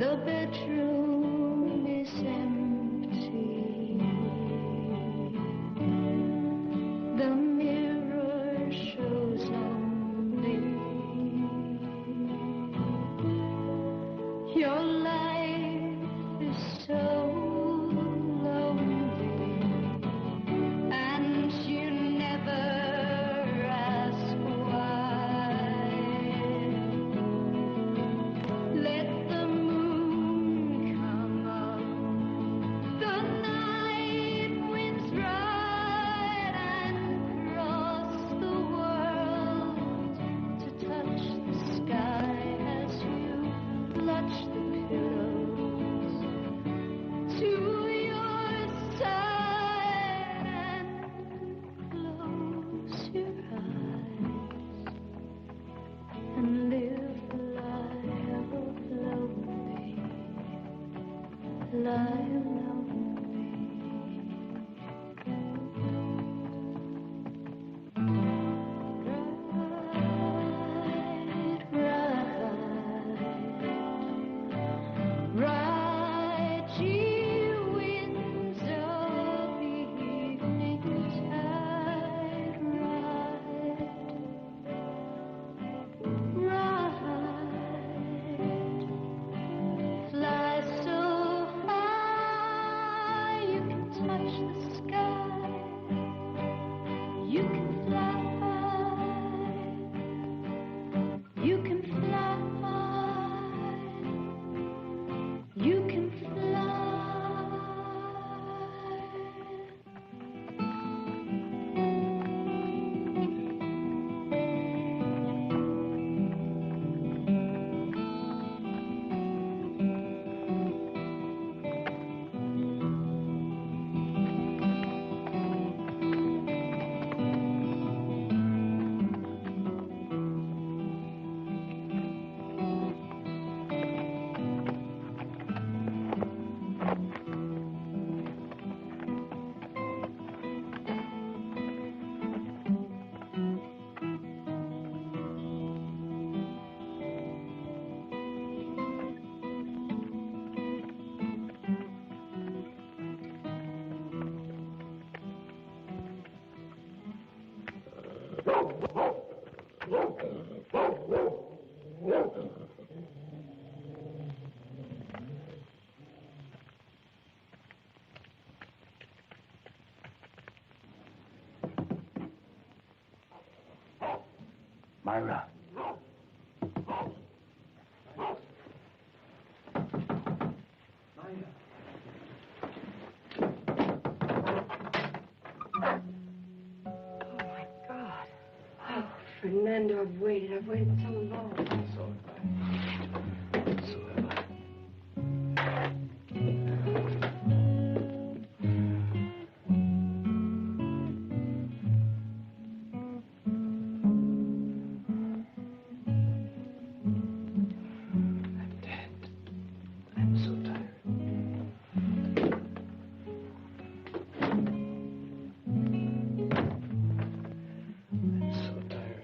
The bedroom is empty. The mirror shows only your life is so lonely, and you never ask why. Let the moon come up, the night winds ride and cross the world to touch the sky as you clutch the pillows to your side and close your eyes and live the life of lonely, life lonely. Ride, ye winds of evening tide, ride, fly so high you can touch the sky. You can fly high. You can fly high. You can fly. Myra. Fernando, I've waited so long. So have I. So have I. I'm dead. I'm so tired. I'm so tired.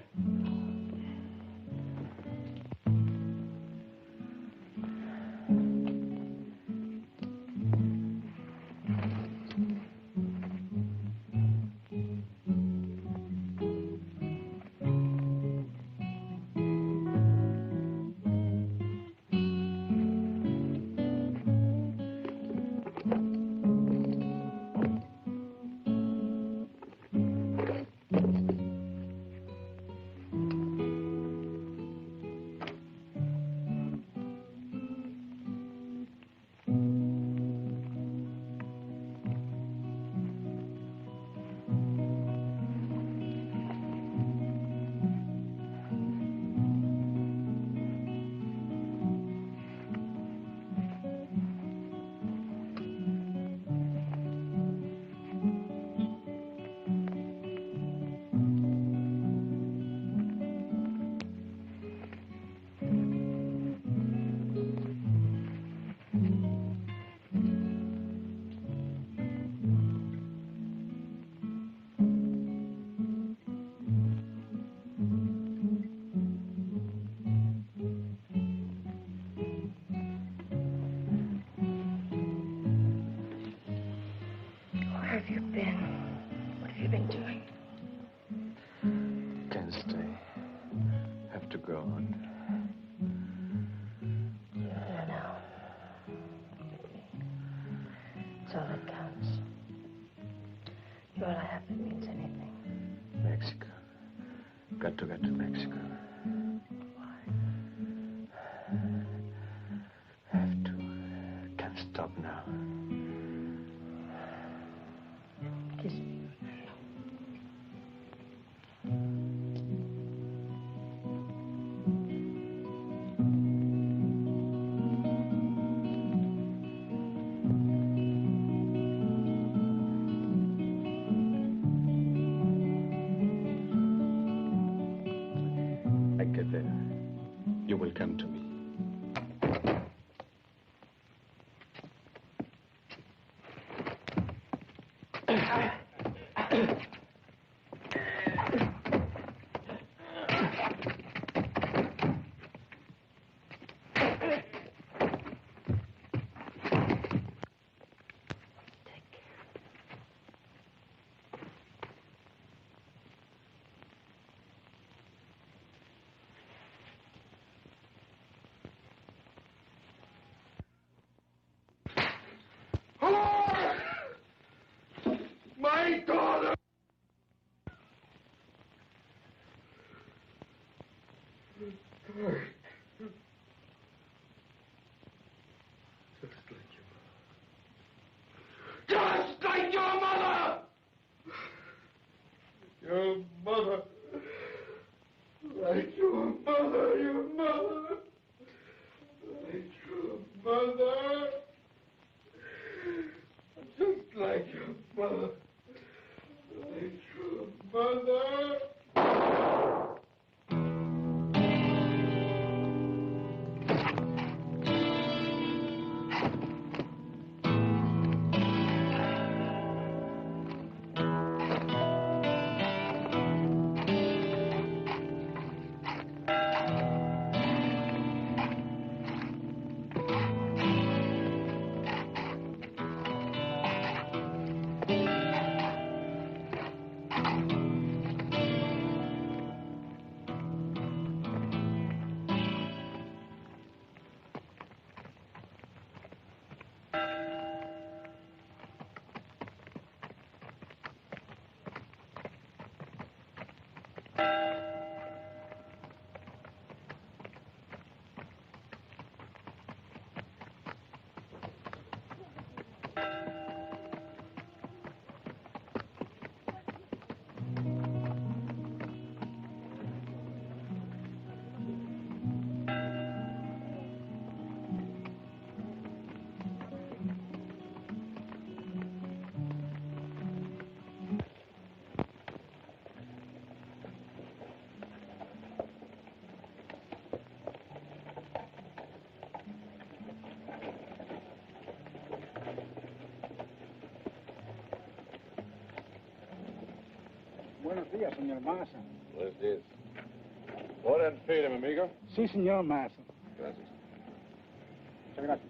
That's all that counts. You're all I have that means anything. Mexico. Got to get to Mexico. Why? Have to. Can't stop now. Kiss me. I get there. You will come to me. My daughter! Just like your mother! Your mother! Like your mother, your mother! Like your mother! Just like your mother! Like your mother! Buenos días, señor Massa. Buenos días. Order and feed him, amigo. Sí, señor Massa. Gracias. Muchas gracias.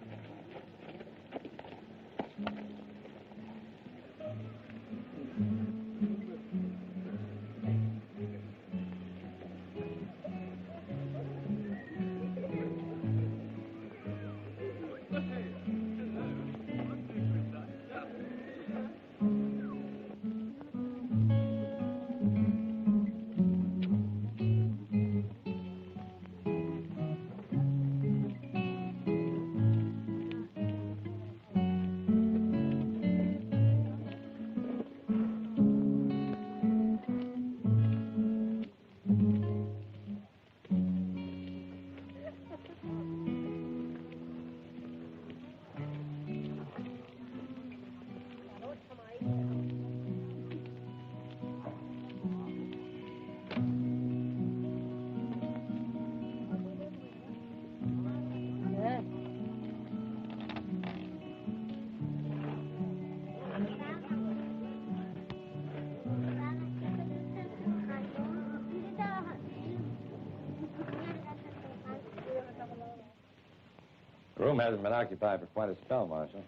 The room hasn't been occupied for quite a spell, Marshal.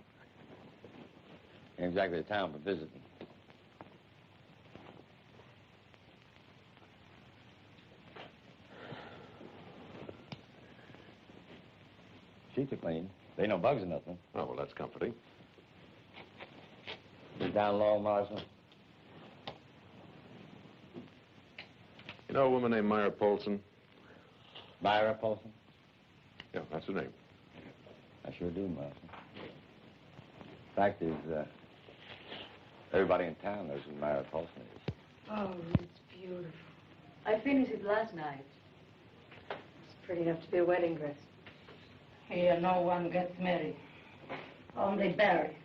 Ain't exactly a town for visiting. Sheets are clean. There ain't no bugs or nothing. Oh, well, that's comforting. You down low, Marshal? You know a woman named Myra Polson? Myra Polson? Yeah, that's her name. I sure do, Marshal. Fact is, everybody in town knows who Myra Polson is. Oh, it's beautiful. I finished it last night. It's pretty enough to be a wedding dress. Here, no one gets married. Only buried.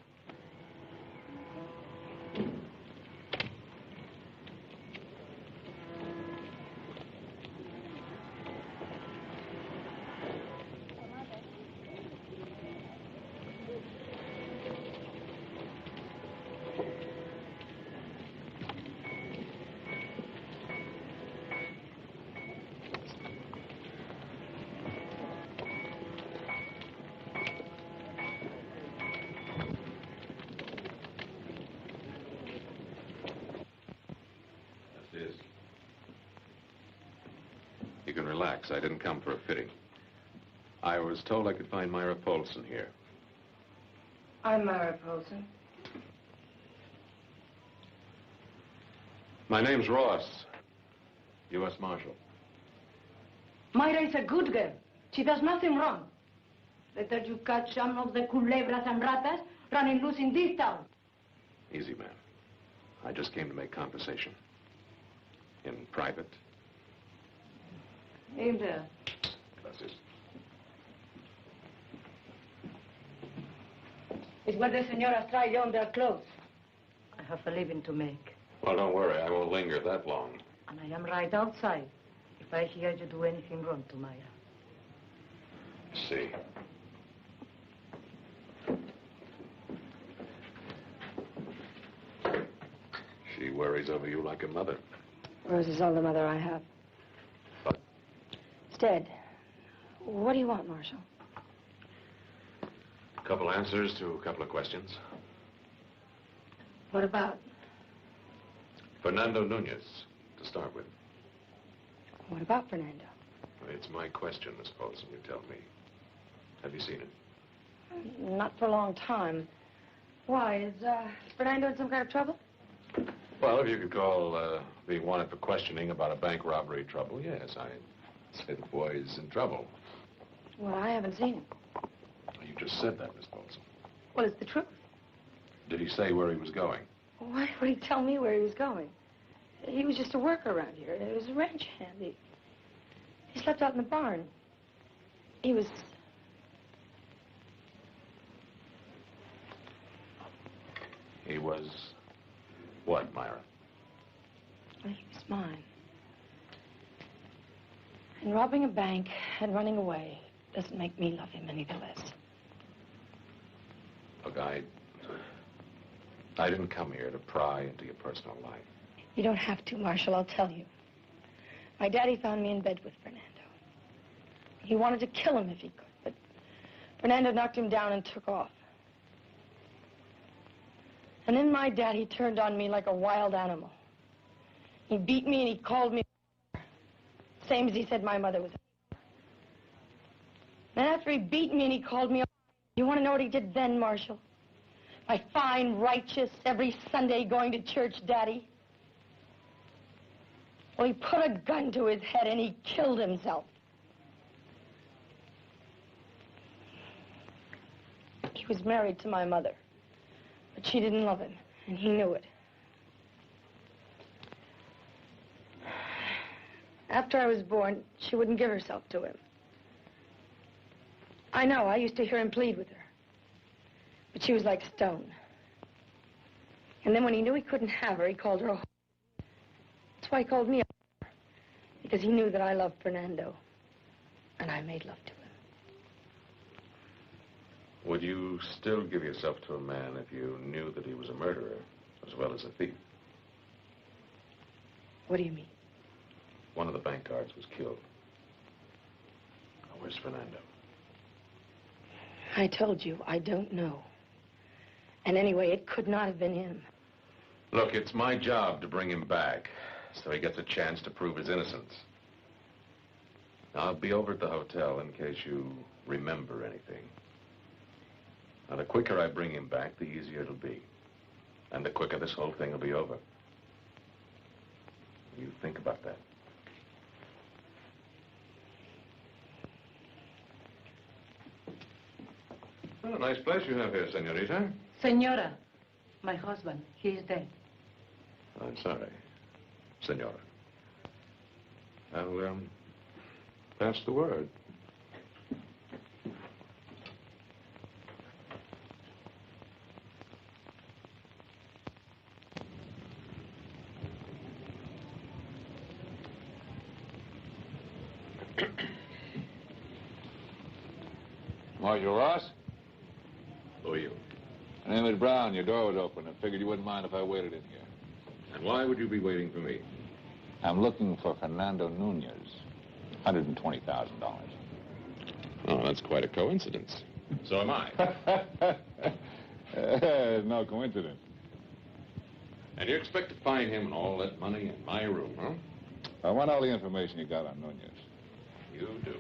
You can relax. I didn't come for a fitting. I was told I could find Myra Polson here. I'm Myra Polson. My name's Ross, U.S. Marshal. Myra is a good girl. She does nothing wrong. Better you catch some of the culebras and ratas running loose in this town. Easy, man. I just came to make conversation. In private. In there. Gracias. It's where the señoras try on their clothes. I have a living to make. Well, don't worry. I won't linger that long. And I am right outside if I hear you do anything wrong to Myra. See. She worries over you like a mother. Rose is all the mother I have. But It's dead. What do you want, Marshal? a couple answers to a couple of questions. What about? Fernando Nunez, to start with. What about Fernando? It's my question, Miss Polson, you tell me. Have you seen him? Not for a long time. Why? Is Fernando in some kind of trouble? Well, if you could call being wanted for questioning about a bank robbery trouble, yes. I say the boy's in trouble. Well, I haven't seen him. You just said that, Miss Polson. Well, it's the truth. Did he say where he was going? Why would he tell me where he was going? He was just a worker around here. It was a ranch hand. He slept out in the barn. He was... He was what, Myra? Well, he was mine. And robbing a bank and running away doesn't make me love him any the less. Look, I didn't come here to pry into your personal life. You don't have to, Marshal, I'll tell you. My daddy found me in bed with Fernando. He wanted to kill him if he could, but Fernando knocked him down and took off. And then my daddy turned on me like a wild animal. He beat me and he called me same as he said my mother was. Then after he beat me and he called me, you want to know what he did then, Marshal? My fine, righteous, every Sunday going to church daddy. Well, he put a gun to his head and he killed himself. He was married to my mother, but she didn't love him, and he knew it. After I was born, she wouldn't give herself to him. I know, I used to hear him plead with her. But she was like stone. And then when he knew he couldn't have her, he called her a whore. That's why he called me a whore. Because he knew that I loved Fernando. And I made love to him. Would you still give yourself to a man if you knew that he was a murderer as well as a thief? What do you mean? One of the bank guards was killed. Now, where's Fernando? I told you, I don't know. And anyway, it could not have been him. Look, it's my job to bring him back so he gets a chance to prove his innocence. Now, I'll be over at the hotel in case you remember anything. Now, the quicker I bring him back, the easier it'll be. And the quicker this whole thing will be over. You think about that. Well, a nice place you have here, senorita. Senora, my husband, he is dead. I'm sorry, senora. I'll, pass the word. Marshal Ross? Who are you? My name is Brown. Your door was open. I figured you wouldn't mind if I waited in here. And why would you be waiting for me? I'm looking for Fernando Nunez. $120,000. Oh, that's quite a coincidence. So am I. No coincidence. And you expect to find him and all that money in my room, huh? I want all the information you got on Nunez. You do.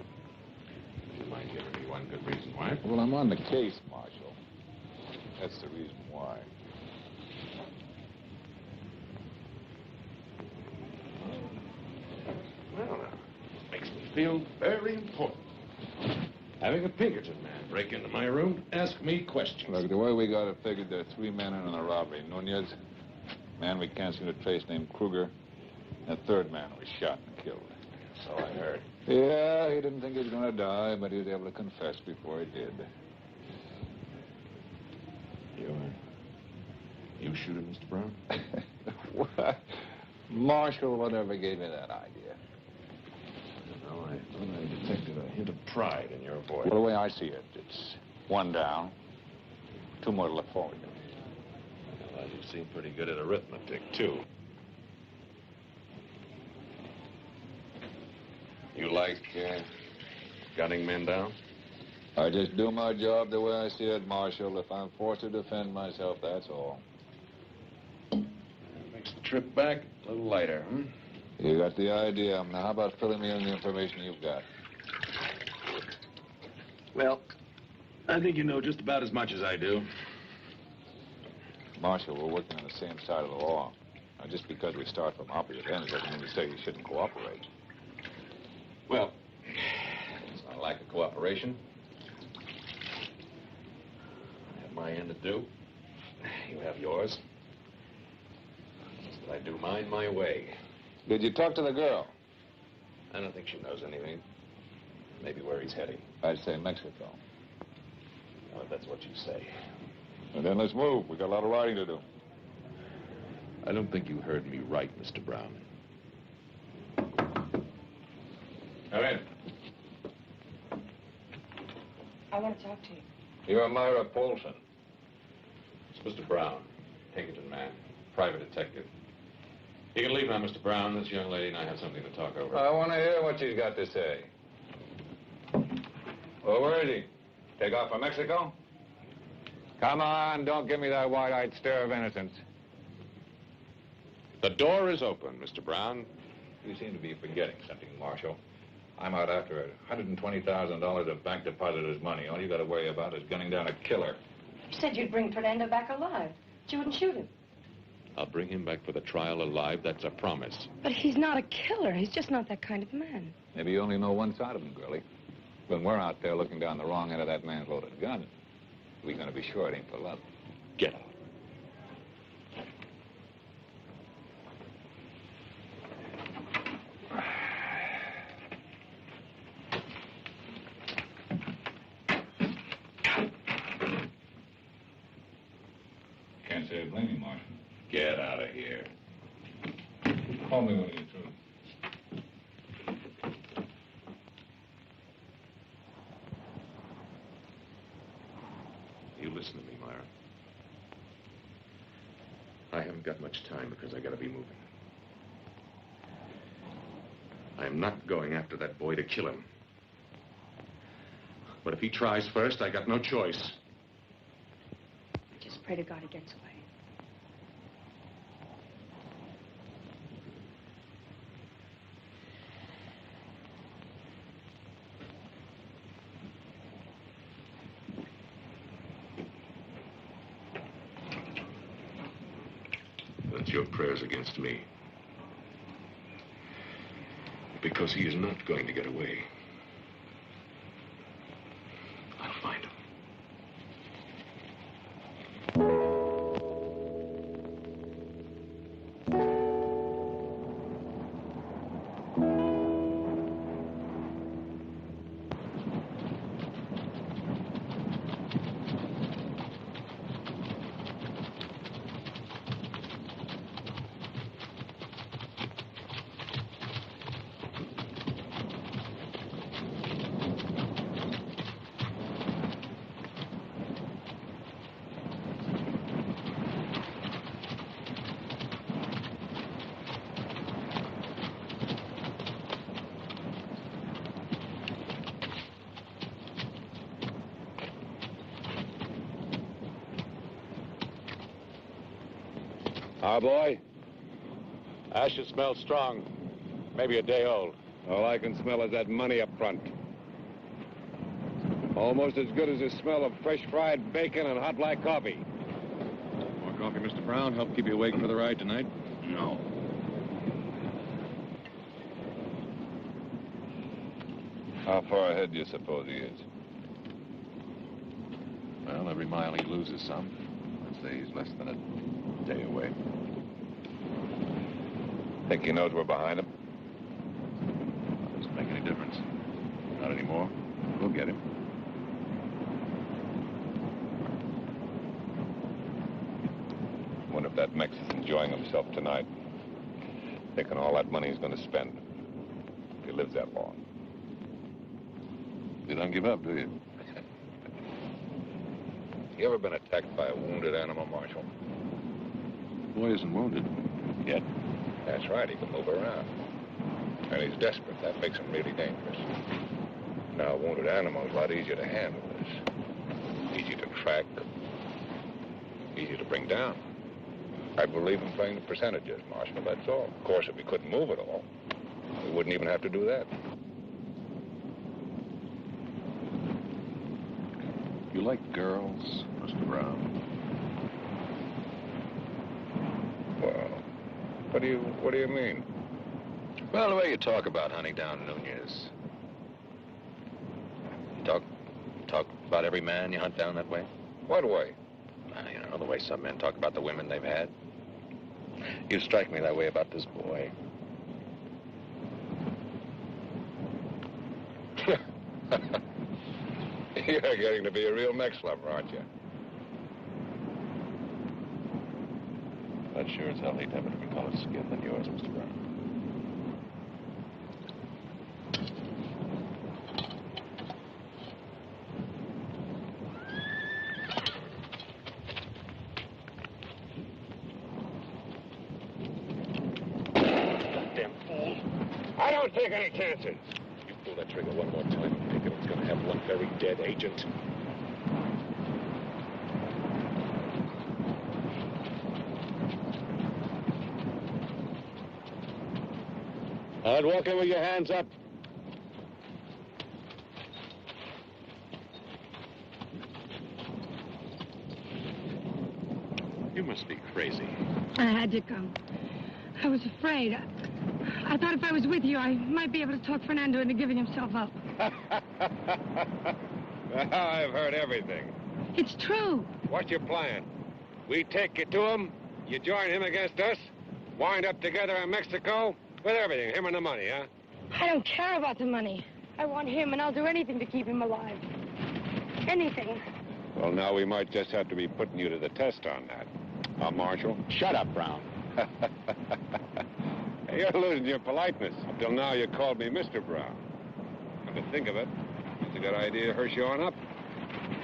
You mind giving me one good reason why? Well, I'm on the case, Marshal. That's the reason why. Well, now, makes me feel very important. Having a Pinkerton man break into my room, ask me questions. Look, the way we got it figured, there are 3 men in on the robbery. Nunez, a man we can't seem to trace named Kruger, and a 3rd man who was shot and killed. So I heard. Yeah, he didn't think he was going to die, but he was able to confess before he did. You shoot him, Mr. Brown? What? Marshal, whatever gave you that idea? Well, I thought I detected a hint of pride in your voice. Well, the way I see it, it's 1 down, 2 more to look forward to. Well, you seem pretty good at arithmetic, too. You like gunning men down? I just do my job the way I see it, Marshal. If I'm forced to defend myself, that's all. That makes the trip back a little lighter, huh? You got the idea. Now, how about filling me in the information you've got? Well, I think you know just about as much as I do. Marshal, we're working on the same side of the law. Now, just because we start from opposite ends doesn't mean to say you shouldn't cooperate. Well, it's not a lack of cooperation. I have my end to do. You have yours. Just that I do mine my way. Did you talk to the girl? I don't think she knows anything. Maybe where he's heading. I'd say Mexico. Well, if that's what you say. And then let's move. We got a lot of writing to do. I don't think you heard me right, Mr. Brown. Come in. I want to talk to you. You're Myra Polson. It's Mr. Brown, Pinkerton man, private detective. You can leave now, Mr. Brown. This young lady and I have something to talk over. I want to hear what she's got to say. Well, where is he? Take off for Mexico? Come on, don't give me that wide-eyed stare of innocence. The door is open, Mr. Brown. You seem to be forgetting something, Marshal. I'm out after $120,000 of bank depositors' money. All you got to worry about is gunning down a killer. You said you'd bring Fernando back alive. But you wouldn't shoot him. I'll bring him back for the trial alive. That's a promise. But he's not a killer. He's just not that kind of man. Maybe you only know one side of him, girlie. When we're out there looking down the wrong end of that man's loaded gun, we're going to be sure it ain't for love. Get out. Can't say I blame you, Marshal. Get out of here. Call me when you're through. You listen to me, Myra. I haven't got much time because I gotta be moving. I'm not going after that boy to kill him. But if he tries first, I got no choice. Just pray to God he gets away. your prayers against me. Because he is not going to get away. I'll find him. Our boy? Ashes smell strong. Maybe a day old. All I can smell is that money up front. Almost as good as the smell of fresh fried bacon and hot black coffee. More coffee, Mr. Brown? Help keep you awake for the ride tonight? No. How far ahead do you suppose he is? Well, every mile he loses some. I'd say he's less than a day away. Think he knows we're behind him? Doesn't make any difference. Not anymore. We'll get him. Wonder if that Mex is enjoying himself tonight. Thinking all that money he's going to spend. If he lives that long. You don't give up, do you? You ever been attacked by a wounded animal, Marshal? The boy isn't wounded. Yet. That's right, he can move around. And he's desperate. That makes him really dangerous. Now, a wounded animal is a lot easier to handle. It's easy to track, easy to bring down. I believe in playing the percentages, Marshal, that's all. Of course, if we couldn't move it all, we wouldn't even have to do that. You like girls, Mr. Brown? Well, what do you mean? Well, the way you talk about hunting down Nunez. Talk about every man you hunt down that way? What way? You know, the way some men talk about the women they've had. You strike me that way about this boy. You're getting to be a real Mex lover, aren't you? I'd sure as hell hate to have a different colored skin than yours, Mr. Brown. Goddamn fool. I don't take any chances. You pull that trigger one more time, I'm thinking it's gonna have one very dead agent. I'd walk in with your hands up. You must be crazy. I had to come. I was afraid. I thought if I was with you, I might be able to talk Fernando into giving himself up. I've heard everything. It's true. What's your plan? We take you to him, you join him against us, wind up together in Mexico, with everything, him and the money, huh? I don't care about the money. I want him, and I'll do anything to keep him alive. Anything. Well, now we might just have to be putting you to the test on that. Marshal? Shut up, Brown. Hey, you're losing your politeness. Until now, you called me Mr. Brown. Come to think of it, it's a good idea her showing up.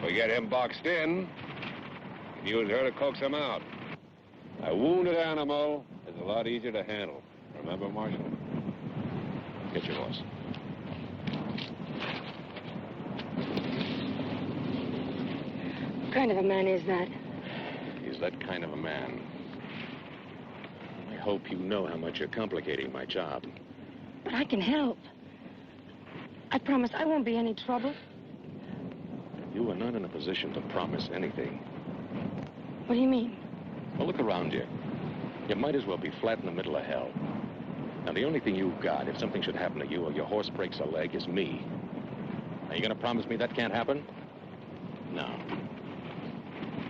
We get him boxed in, and use her to coax him out. A wounded animal is a lot easier to handle. Remember, Marshal? Get your horse. What kind of a man is that? He's that kind of a man. I hope you know how much you're complicating my job. But I can help. I promise I won't be any trouble. You are not in a position to promise anything. What do you mean? Well, look around you. You might as well be flat in the middle of hell. Now, the only thing you've got, if something should happen to you or your horse breaks a leg, is me. Are you going to promise me that can't happen? No.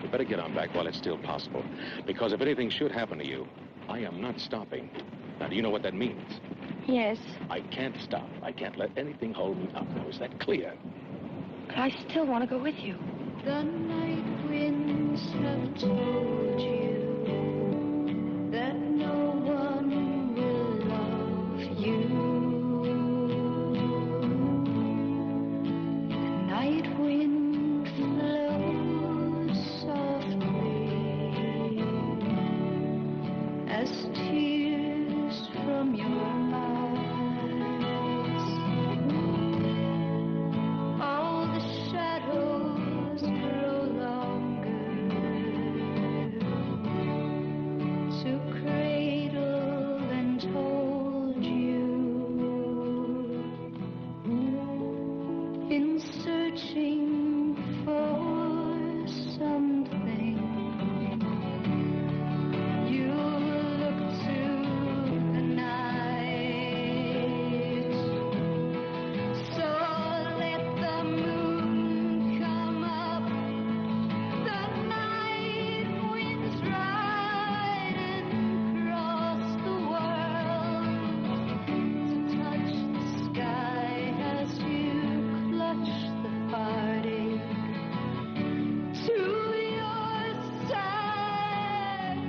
You better get on back while it's still possible. Because if anything should happen to you, I am not stopping. Now, do you know what that means? Yes. I can't stop. I can't let anything hold me up. Now, is that clear? But I still want to go with you. The night winds have told you that no one will love you. The night wind flows softly as tears from your eyes. All the shadows grow longer to cradle and hold you in searching for something. You look to the night, so let the moon come up. The night winds ride across the world to touch the sky as you clutch the heartache to your side.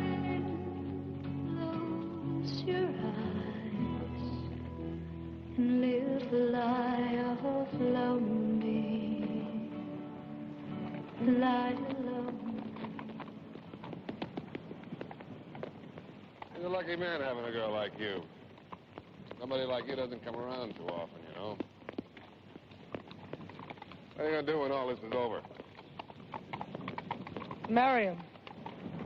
Close your eyes and live a lie of lonely, lie alone. He's a lucky man having a girl like you. Somebody like you doesn't come around too often, you know. What are you gonna do when all this is over? Marry him.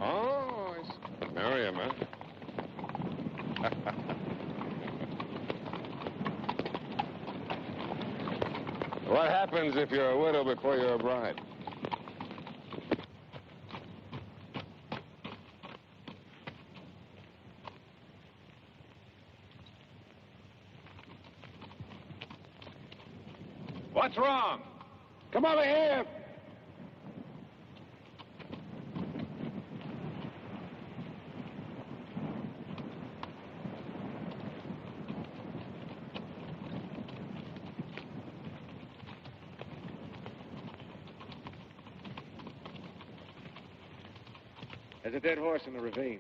Oh, I see. Marry him, huh? What happens if you're a widow before you're a bride? What's wrong? Come over here. There's a dead horse in the ravine.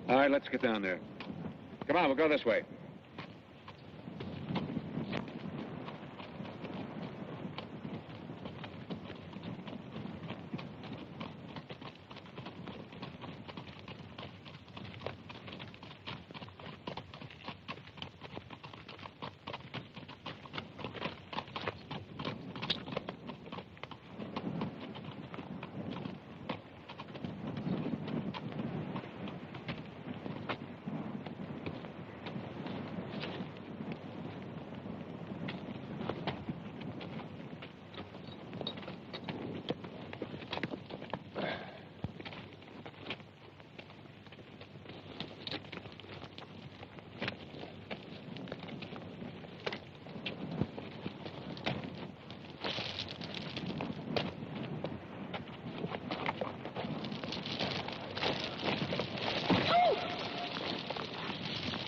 All right, let's get down there. Come on, we'll go this way.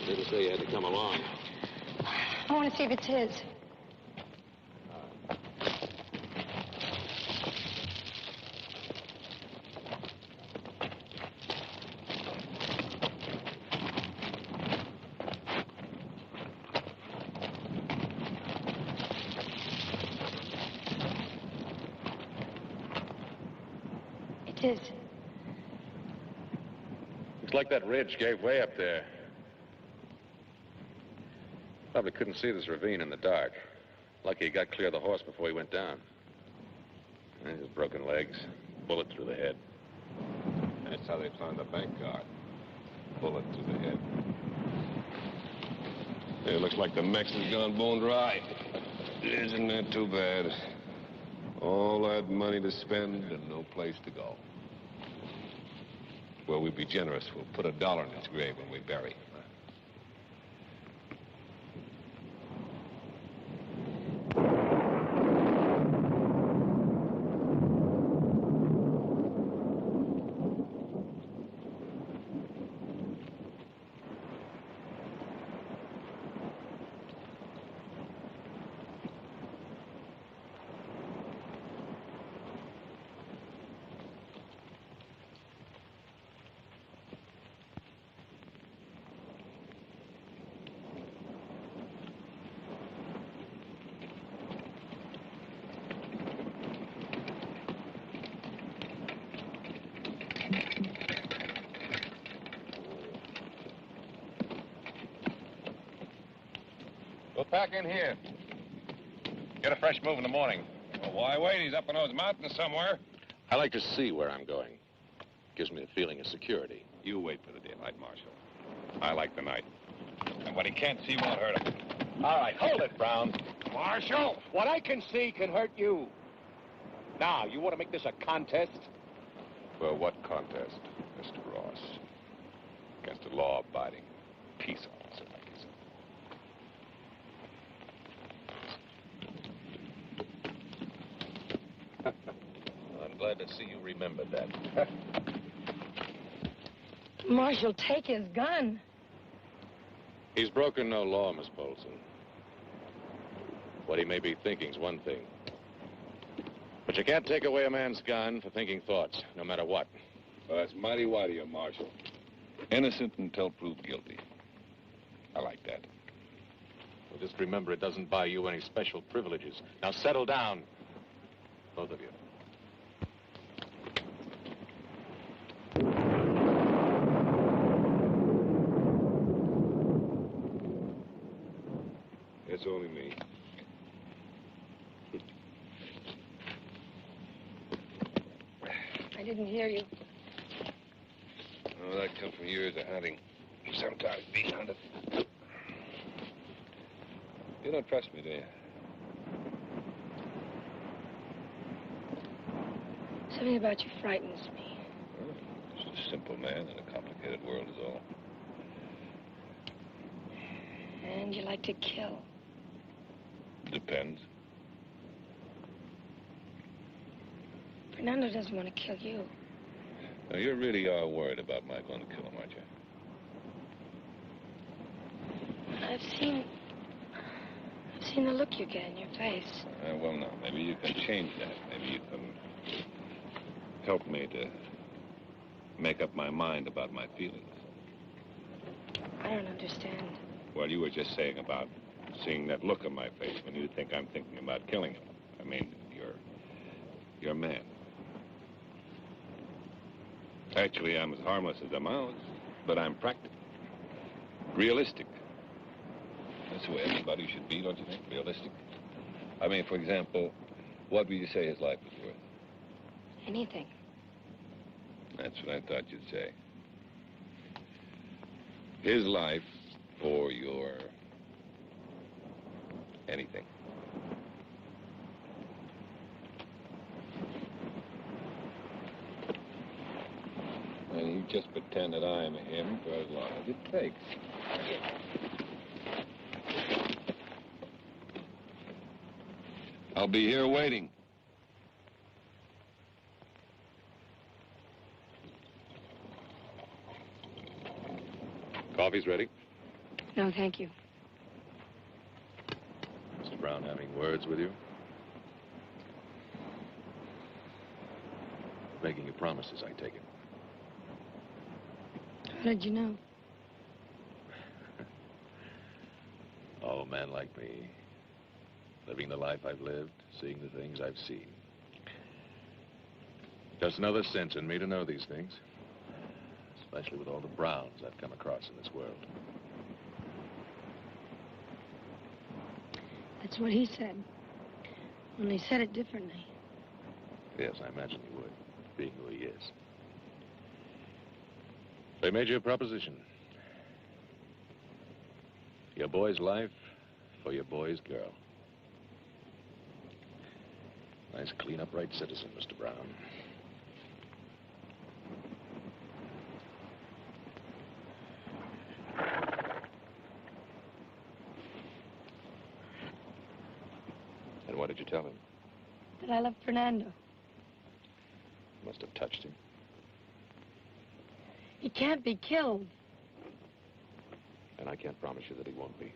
Didn't say you had to come along. I want to see if it's his. It is. Looks like that ridge gave way up there. Probably couldn't see this ravine in the dark. Lucky he got clear of the horse before he went down. And his broken legs, bullet through the head. That's how they found the bank guard. Bullet through the head. It looks like the Mex has gone bone dry. Isn't that too bad? All that money to spend and no place to go. Well, we'll be generous. We'll put $1 in its grave when we bury him. We'll pack in here. Get a fresh move in the morning. Well, why wait? He's up in those mountains somewhere. I like to see where I'm going. Gives me a feeling of security. You wait for the daylight, Marshal. I like the night. And what he can't see won't hurt him. All right, hold it, Brown. Marshal! What I can see can hurt you. Now, you want to make this a contest? Well, what contest, Mr. Ross? Against a law-abiding peace officer like yourself. I'm glad to see you remembered that. Marshal, take his gun. He's broken no law, Miss Polson. What he may be thinking's one thing. But you can't take away a man's gun for thinking thoughts, no matter what. Well, that's mighty wide of you, Marshal. Innocent until proved guilty. I like that. Well, just remember, it doesn't buy you any special privileges. Now settle down, both of you. It's only me. I didn't hear you. Oh, that come from years of hunting. Sometimes being hunted. You don't trust me, do you? Something about you frightens me. Well, just a simple man in a complicated world is all. And you like to kill. Depends. Fernando doesn't want to kill you. Now, you really are worried about my going to kill him, aren't you? I've seen the look you get in your face. Well, now, maybe you can change that. Maybe you can help me to make up my mind about my feelings. I don't understand. Well, you were just saying about seeing that look on my face when you think I'm thinking about killing him. I mean, you're a man. Actually, I'm as harmless as a mouse, but I'm practical. Realistic. That's the way everybody should be, don't you think? Realistic. I mean, for example, what would you say his life was worth? Anything. That's what I thought you'd say. His life for your anything. And you just pretend that I'm him for as long as it takes. I'll be here waiting. Coffee's ready. No, thank you. Mr. Brown having words with you? Making you promises, I take it. How did you know? Oh, a man like me. Living the life I've lived, seeing the things I've seen. Just another sense in me to know these things. Especially with all the Browns I've come across in this world. That's what he said. Only said it differently. Yes, I imagine he would, being who he is. They made you a proposition. Your boy's life for your boy's girl. Nice, clean, upright citizen, Mr. Brown. And what did you tell him? That I loved Fernando. Must have touched him. He can't be killed. And I can't promise you that he won't be.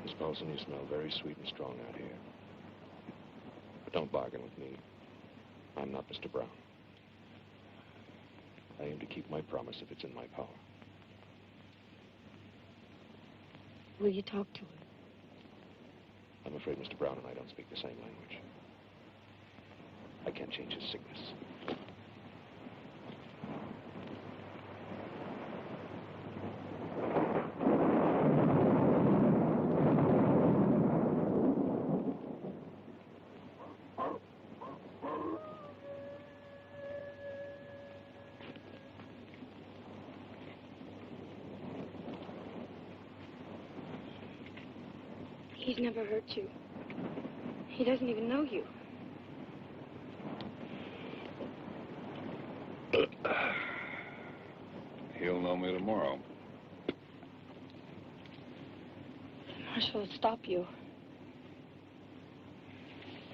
Miss Paulson, you smell very sweet and strong out here. But don't bargain with me. I'm not Mr. Brown. I aim to keep my promise if it's in my power. Will you talk to him? I'm afraid Mr. Brown and I don't speak the same language. I can't change his sickness. He's never hurt you. He doesn't even know you. He'll know me tomorrow. Marshall will stop you.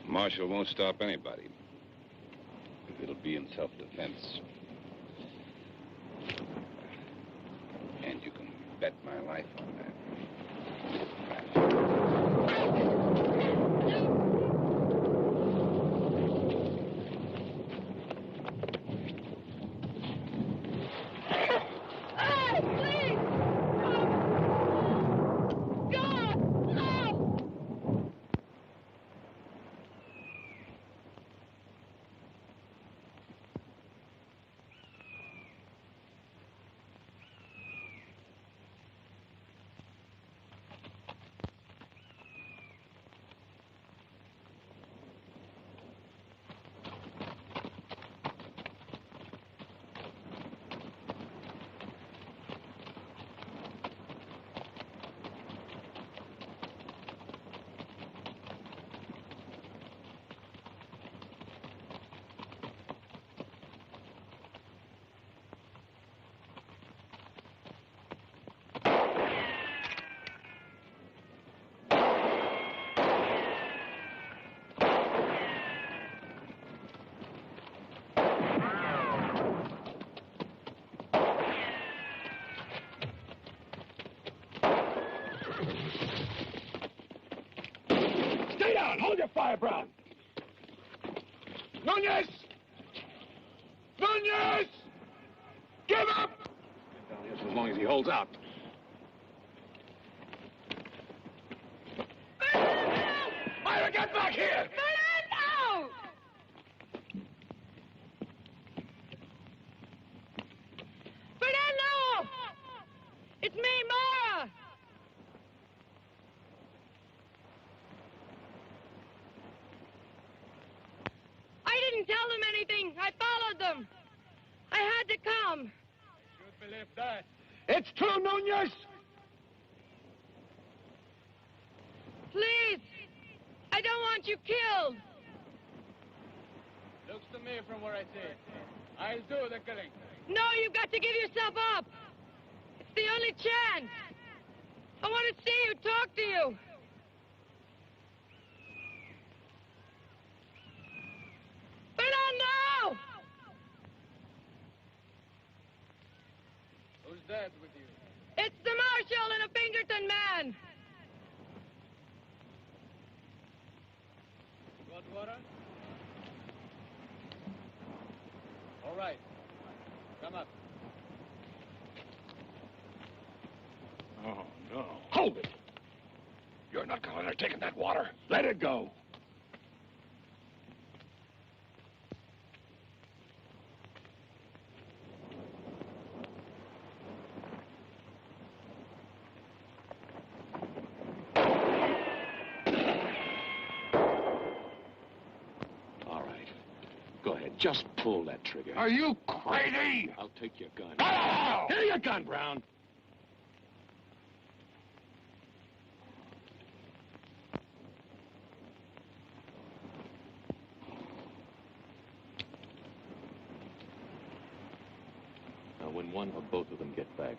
Marshall won't stop anybody. It'll be in self-defense. And you can bet my life on that. Hold your fire, Brown! Nunez! Nunez! Give up! Just as long as he holds out. Fire, get back here! Fernando! Fernando! It's me, Mara! I didn't tell them anything. I followed them. I had to come. Should believe that. It's true, Nunez! Please! I don't want you killed. Looks to me from where I sit. I'll do the killing. No, you've got to give yourself up. It's the only chance. I want to see you, talk to you. Fernando! Who's that with you? It's the marshal and a Pinkerton man. Got water? All right. Come up. Oh, no. Hold it! You're not going to let her take that water. Let it go. All right. Go ahead. Just pull that trigger. Are you crazy? I'll take your gun. Oh! Here your gun, Brown. Now, when one or both of them get back,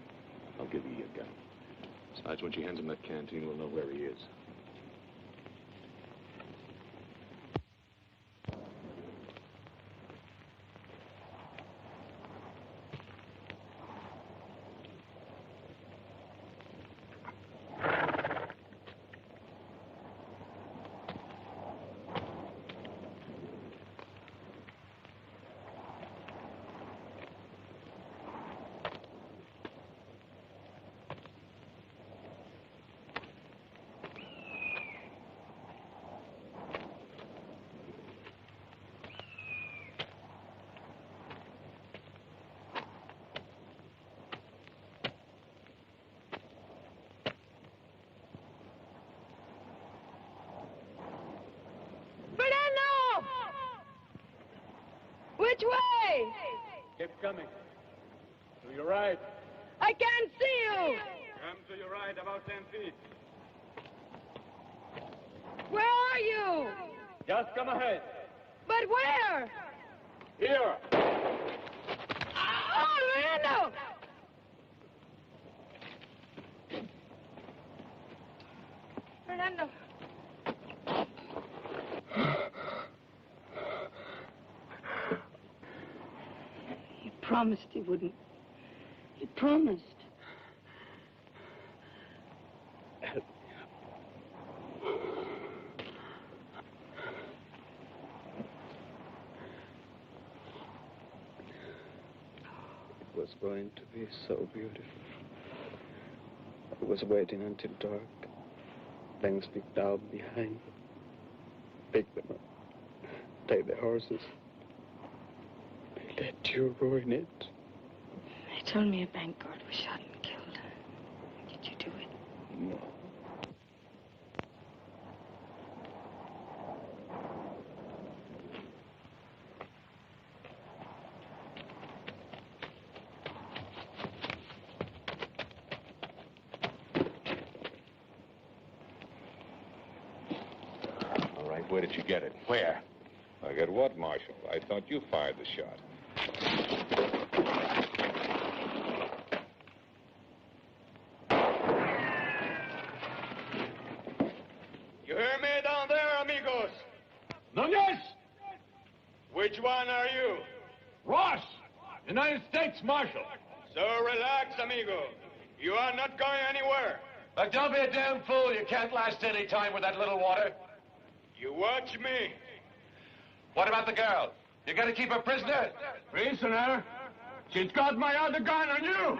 I'll give you your gun. Besides, when she hands him that canteen, we'll know where he is. Which way? Keep coming. To your right. I can't see you. Come to your right about 10 feet. Where are you? Just come ahead. But where? Here. Oh, Fernando! Fernando. He promised he wouldn't. He promised. It was going to be so beautiful. I was waiting until dark. Then sneaked out behind, picked them up, take the horses. They let you ruin it. They told me a bank guard was shot and killed. Did you do it? No. All right, where did you get it? Where? I get what, Marshal? I thought you fired the shot. You hear me down there, amigos? Nunez! Which one are you? Ross! United States Marshal. So relax, amigo. You are not going anywhere. Look, don't be a damn fool. You can't last any time with that little water. You watch me. What about the girl? You gotta keep her prisoner? Prisoner? She's got my other gun on you!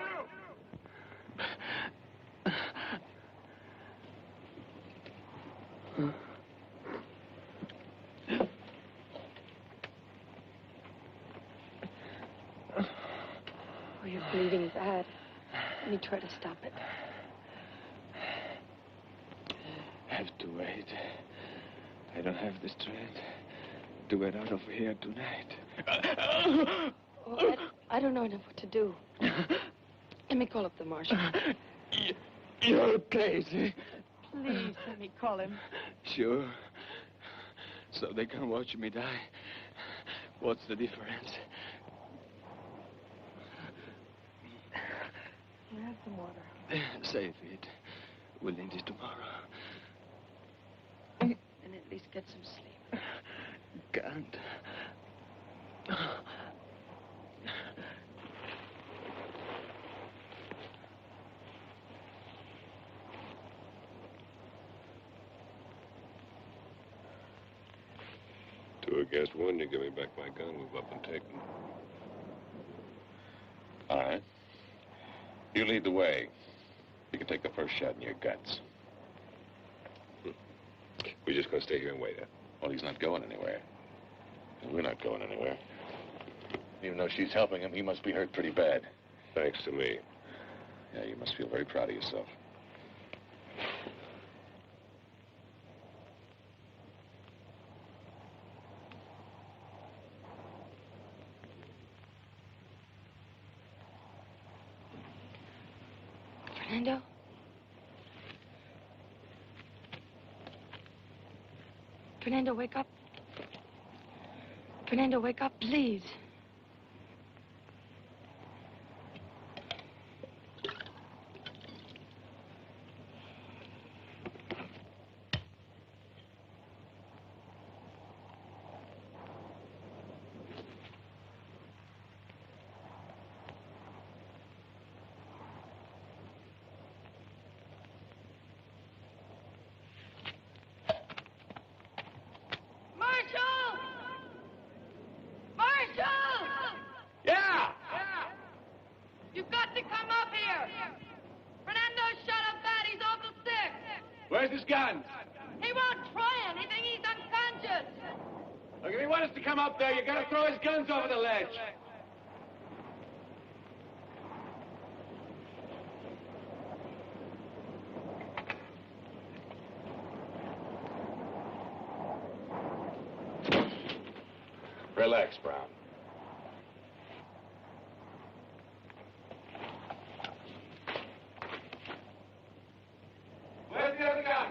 Oh, you're bleeding bad. Let me try to stop it. Have to wait. I don't have the strength to get out of here tonight. Oh, I don't know enough what to do. Let me call up the marshal. You're crazy. Please, let me call him. Sure. So they can watch me die. What's the difference? You have some water. Save it. We'll need it tomorrow. And at least get some sleep. Can't. Two against one, you give me back my gun, we've up and taken. All right. You lead the way. You can take the first shot in your guts. We're just gonna stay here and wait, huh? Well, he's not going anywhere. And we're not going anywhere. Even though she's helping him, he must be hurt pretty bad. Thanks to me. Yeah, you must feel very proud of yourself. Fernando? Fernando, wake up. Fernando, wake up, please. You've got to come up here. Fernando's shot up bad. He's awful sick. Where's his gun? He won't try anything. He's unconscious. Look, if he wants us to come up there, you gotta throw his guns over the ledge. Relax, Brown. Where's the other gun?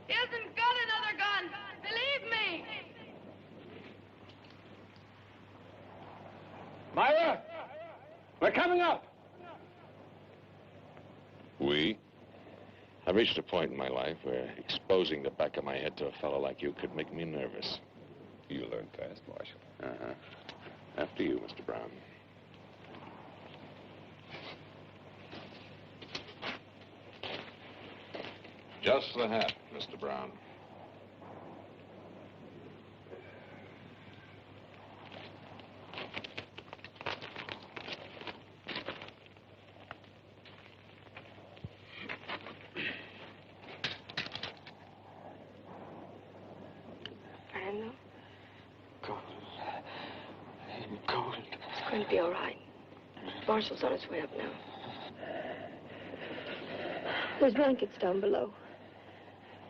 He hasn't got another gun. Believe me. Myra, we're coming up. We? I've reached a point in my life where exposing the back of my head to a fellow like you could make me nervous. You learn fast, Marshal. Uh-huh. After you, Mr. Brown. Just the hat, Mr. Brown. Fernando? Cold. Cold. It's going to be all right. Marshall's on his way up now. There's blankets down below.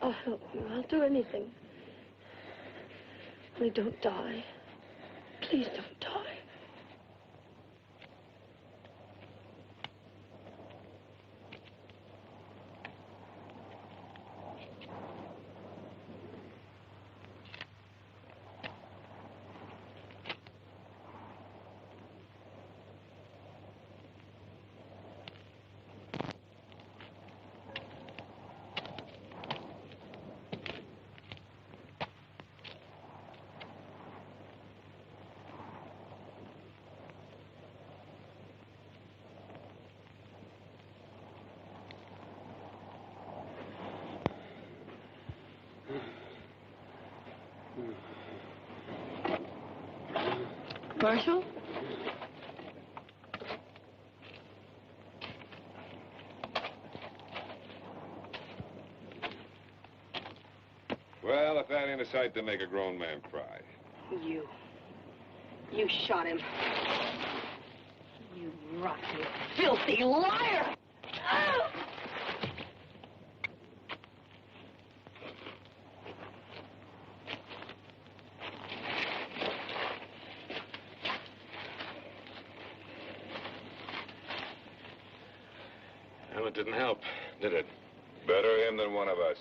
I'll help you. I'll do anything. Only don't die. Please don't die. Marshall? Well, if that ain't a sight to make a grown man cry. You shot him. You rotten, filthy liar! Oh! Well, it didn't help, did it? Better him than one of us.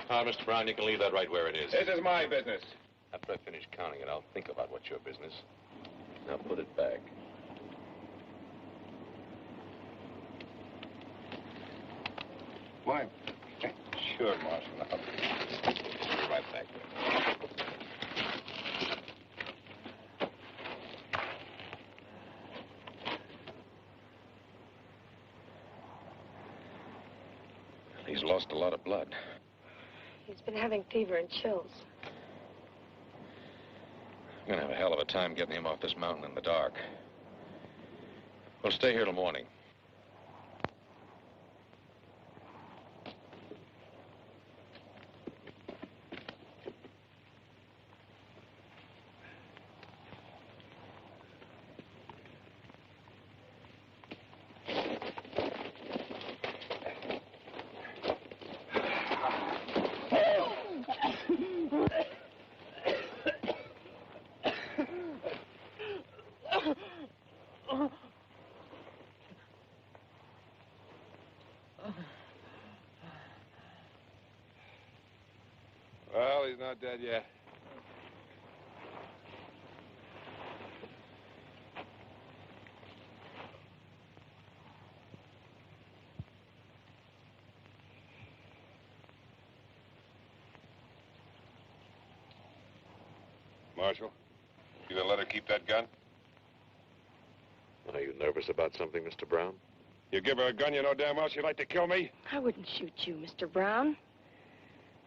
Mr. Brown, you can leave that right where it is. This is my business. After I finish counting it, I'll think about what's your business. Now put it back. Mine? Sure, Marshal. I'll be right back. He's lost a lot of blood. He's been having fever and chills. I'm gonna have a hell of a time getting him off this mountain in the dark. We'll stay here till morning. Well, he's not dead yet. Marshal, you gonna let her keep that gun? Are you nervous about something, Mr. Brown? You give her a gun, you know damn well she'd like to kill me. I wouldn't shoot you, Mr. Brown.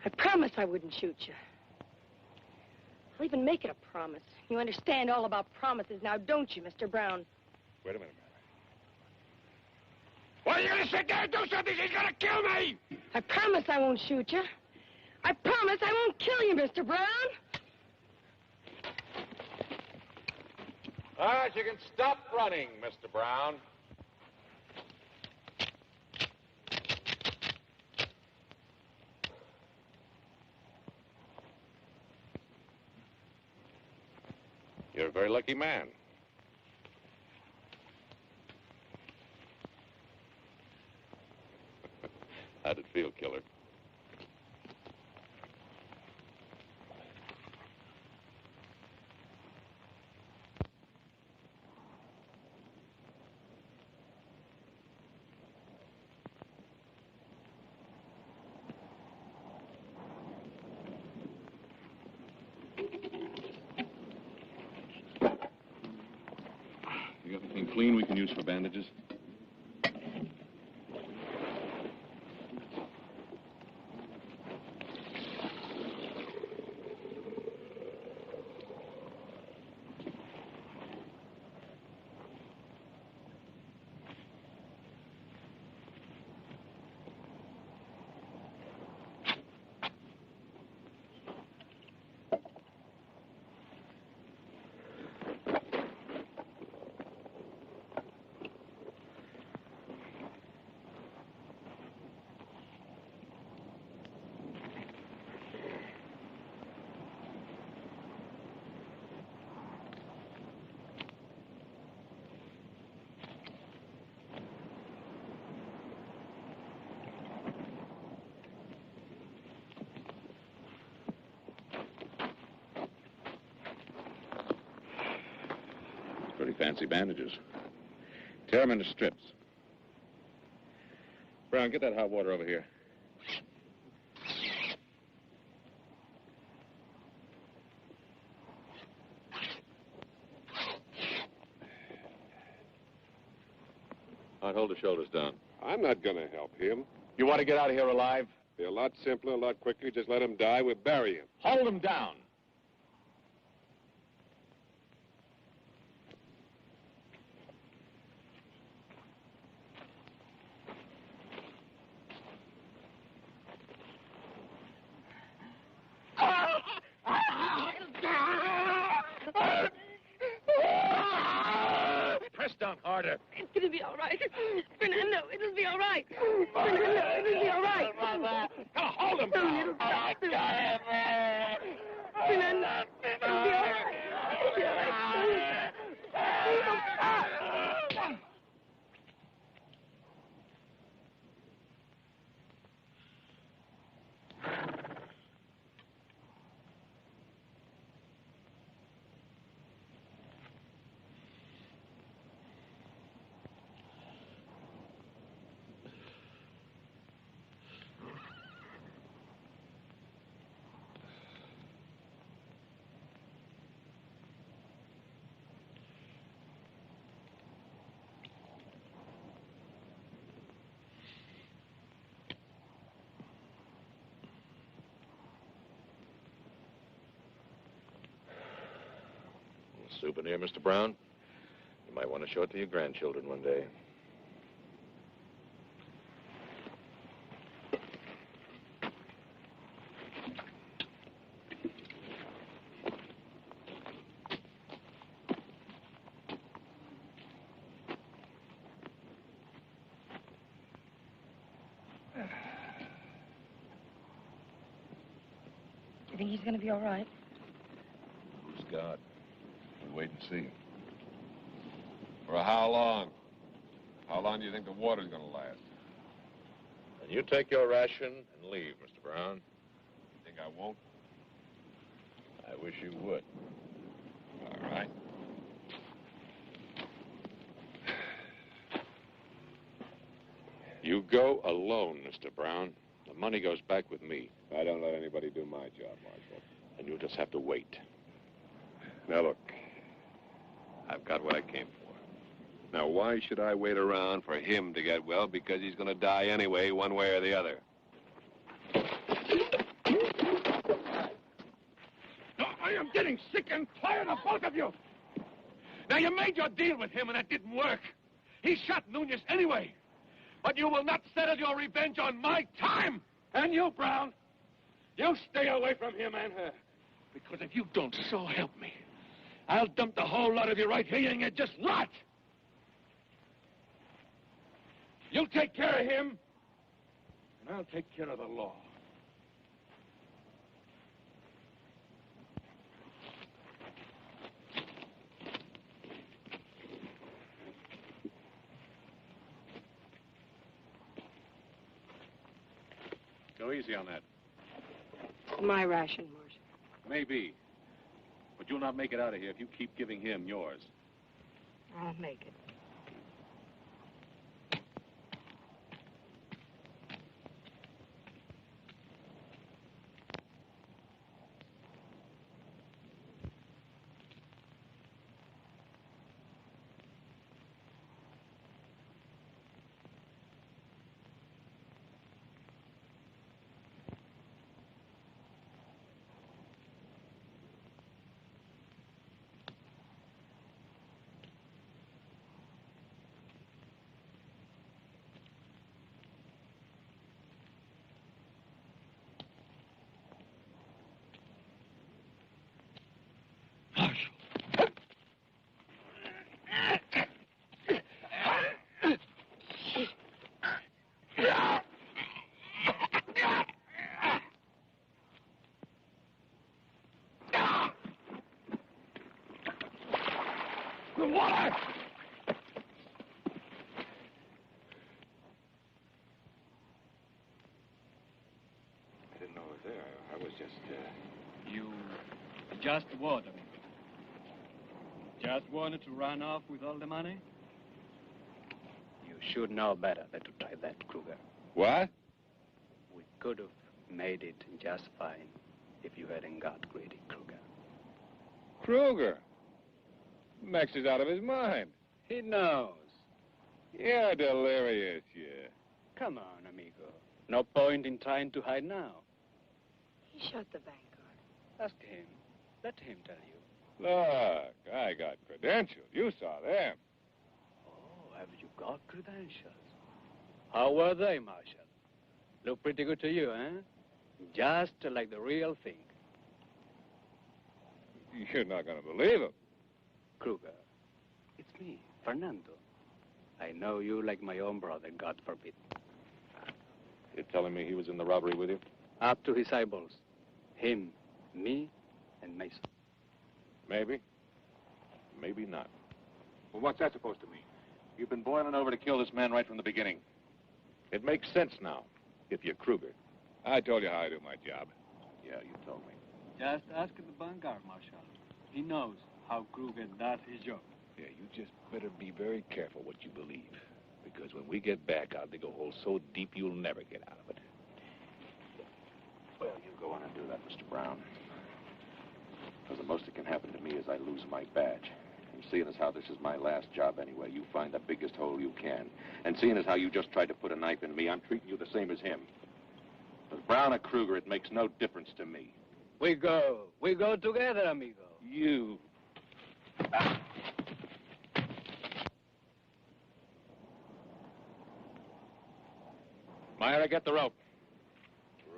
I promise I wouldn't shoot you. Or even make it a promise. You understand all about promises now, don't you, Mr. Brown? Wait a minute, Mary. Well, you're gonna sit there and do something. She's gonna kill me. I promise I won't shoot you. I promise I won't kill you, Mr. Brown. All right, you can stop running, Mr. Brown. You're a very lucky man. How'd it feel, killer? You got anything clean we can use for bandages? Pretty fancy bandages. Tear them into strips. Brown, get that hot water over here. All right, hold the shoulders down. I'm not gonna help him. You want to get out of here alive? Be a lot simpler, a lot quicker. Just let him die. We'll bury him. Hold him down. Press down harder. It'll be all right. Fernando, it'll be all right. Fernando, it'll be all right. Now hold him Soon down. it'll stop. Fernando, it'll be all right. It'll be all right. It'll stop. Souvenir, Mr. Brown. You might want to show it to your grandchildren one day. You think he's going to be all right? Who's God? We'll wait and see. For how long? How long do you think the water's going to last? And you take your ration and leave, Mr. Brown. You think I won't? I wish you would. All right. You go alone, Mr. Brown. The money goes back with me. I don't let anybody do my job, Marshal. And you'll just have to wait. Now, look. I've got what I came for. Now, why should I wait around for him to get well? Because he's going to die anyway, one way or the other. No, I am getting getting sick and tired of both of you. Now, you made your deal with him, and it didn't work. He shot Nunez anyway. But you will not settle your revenge on my time. And you, Brown, you stay away from him and her. Because if you don't, so help me, I'll dump the whole lot of you right here and you just rot. You take care of him, and I'll take care of the law. Go easy on that. My ration, Marshal. Maybe. But you'll not make it out of here if you keep giving him yours. I'll make it. Just what, amigo? Just wanted to run off with all the money? You should know better than to try that, Kruger. What? We could have made it just fine if you hadn't got greedy, Kruger. Kruger? Max is out of his mind. He knows. You're delirious, yeah. Come on, amigo. No point in trying to hide now. He shot the bank guard. Ask him. Let him tell you. Look, I got credentials. You saw them. Oh, have you got credentials? How were they, Marshal? Look pretty good to you, eh? Just like the real thing. You're not going to believe him. Kruger, it's me, Fernando. I know you like my own brother, God forbid. You're telling me he was in the robbery with you? Up to his eyeballs. Him, me, and Mason. Maybe. Maybe not. Well, what's that supposed to mean? You've been boiling over to kill this man right from the beginning. It makes sense now, if you're Kruger. I told you how I do my job. Yeah, you told me. Just ask the vanguard, Marshal. He knows how Kruger does his job. Yeah, you just better be very careful what you believe. Because when we get back, I'll dig a hole so deep you'll never get out of it. Well, you go on and do that, Mr. Brown. Because the most that can happen to me is I lose my badge. And seeing as how this is my last job anyway, you find the biggest hole you can. And seeing as how you just tried to put a knife in me, I'm treating you the same as him. Because Brown or Kruger, it makes no difference to me. We go together, amigo. You. Myra, get the rope.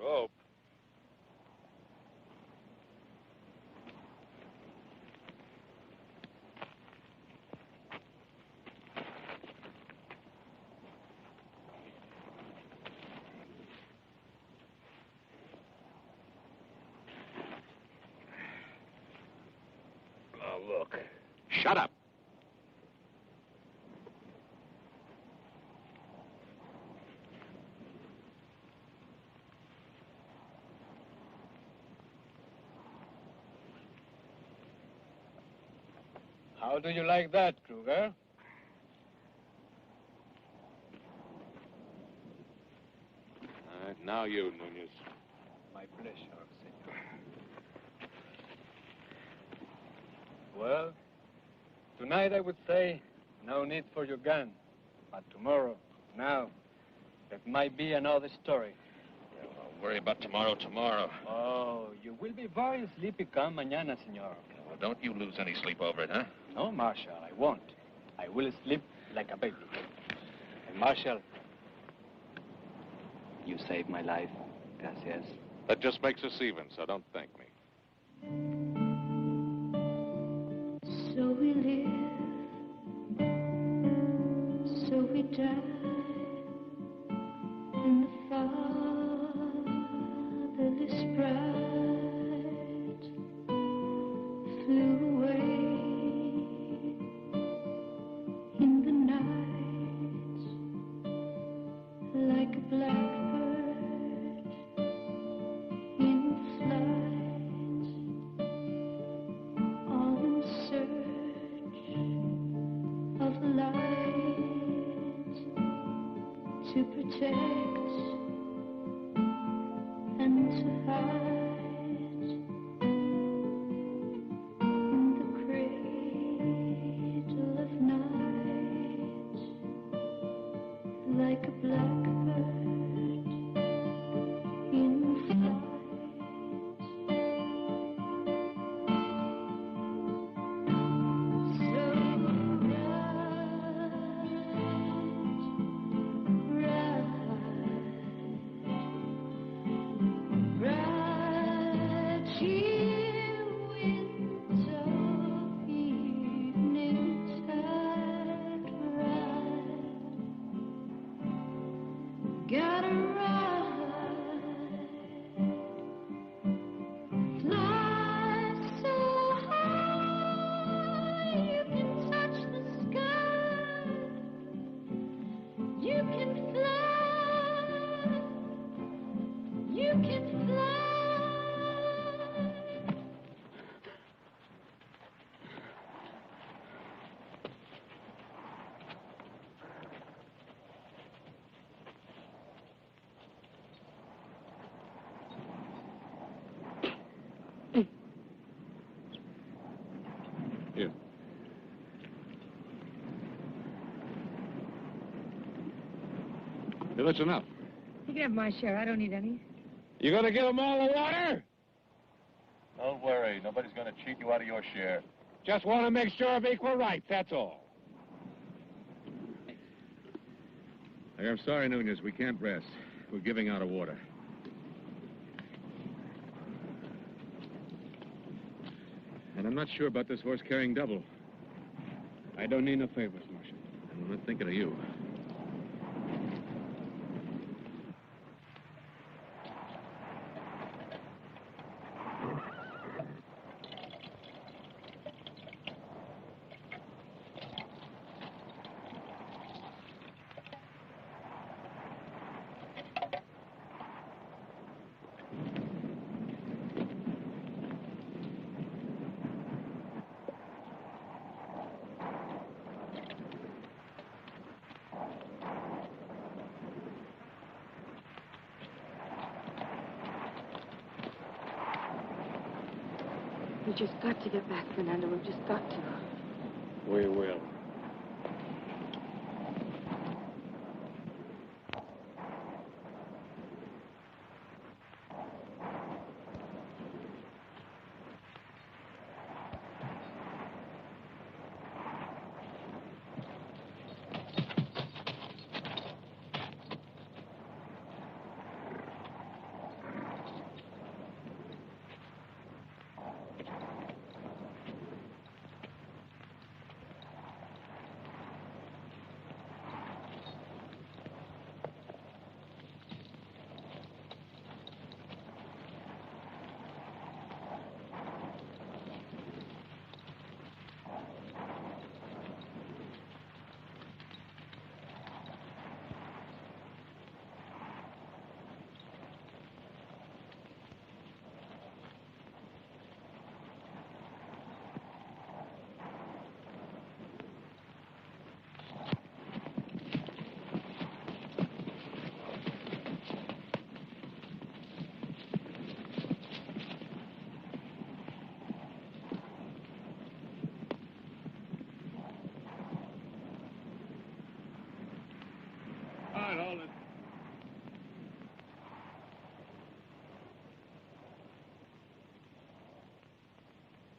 Rope? Oh, look. Shut up. How do you like that, Kruger? All right, now you, Nunez. My pleasure, senor. Well, tonight I would say no need for your gun. But tomorrow, now, there might be another story. Yeah, well, Don't worry about tomorrow. Oh, you will be very sleepy come mañana, senor. Well, don't you lose any sleep over it, huh? No, Marshal, I won't. I will sleep like a baby. And Marshal, you saved my life. Gracias. That just makes us even, so don't thank me. So we live, so we die, and the fatherless bride flew away in the night like a blackbird in flight, all in search of light to protect and to hide in the cradle of night like a blackbird in flight. So right here, winds of evening tide ride. Gotta ride, fly so high you can touch the sky. You can fly, you can fly. Here. Hey, that's enough. You can have my share. I don't need any. You gonna give them all the water? Don't worry. Nobody's going to cheat you out of your share. Just want to make sure of equal rights, that's all. Hey, I'm sorry, Nunez. We can't rest. We're giving out of water. And I'm not sure about this horse carrying double. I don't need no favors, Marshal. I'm not thinking of you. We've just got to get back, Fernando. We've just got to. We will.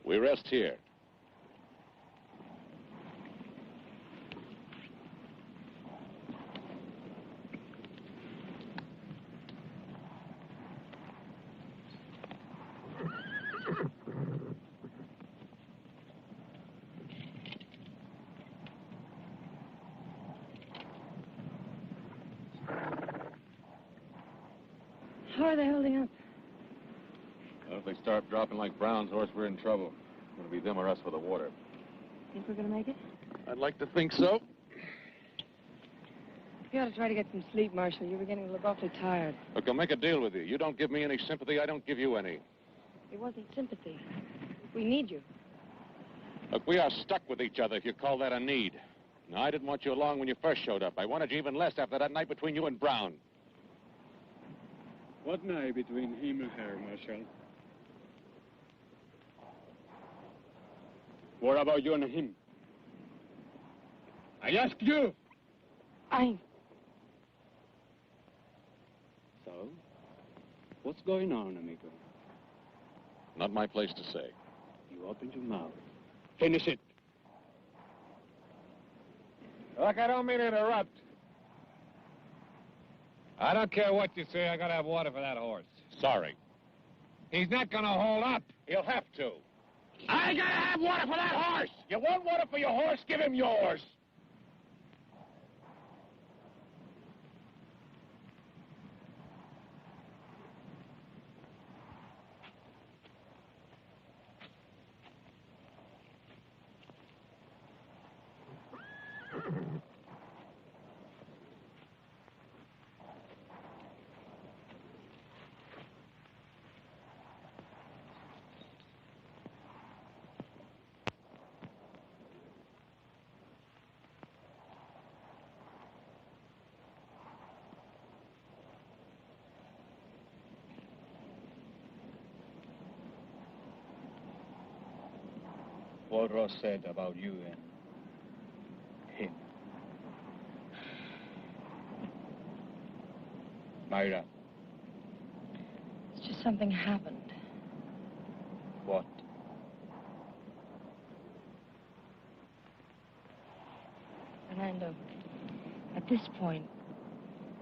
We rest here. How are they holding up? Well, if they start dropping like Brown's horse, we're in trouble. It's going to be them or us for the water. Think we're gonna make it? I'd like to think so. You ought to try to get some sleep, Marshal. You're beginning to look awfully tired. Look, I'll make a deal with you. You don't give me any sympathy, I don't give you any. It wasn't sympathy. We need you. Look, we are stuck with each other, if you call that a need. Now, I didn't want you along when you first showed up. I wanted you even less after that night between you and Brown. What night between him and her, Marshal? What about you and him? I ask you! So, what's going on, amigo? Not my place to say. You opened your mouth. Finish it. Look, I don't mean to interrupt. I don't care what you say. I gotta have water for that horse. Sorry. He's not gonna hold up. He'll have to. I gotta have water for that horse. You want water for your horse? Give him yours. What Ross said about you and him. Myra, It's just something happened. what? Fernando, at this point,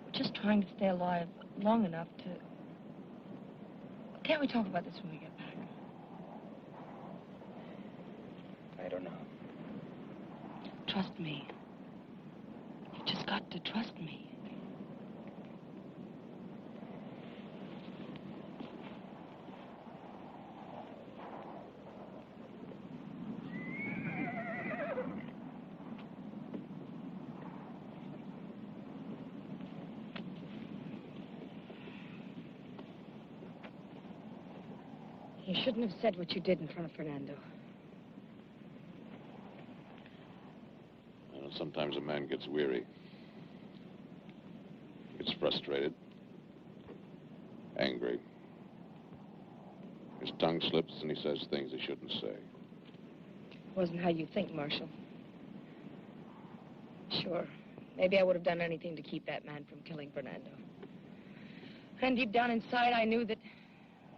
we're just trying to stay alive long enough to... Can't we talk about this when we get back? I don't know. Trust me. You've just got to trust me. You shouldn't have said what you did in front of Fernando. Well, sometimes a man gets weary. Gets frustrated. Angry. His tongue slips and he says things he shouldn't say. It wasn't how you think, Marshal. Sure, maybe I would have done anything to keep that man from killing Fernando. And deep down inside, I knew that,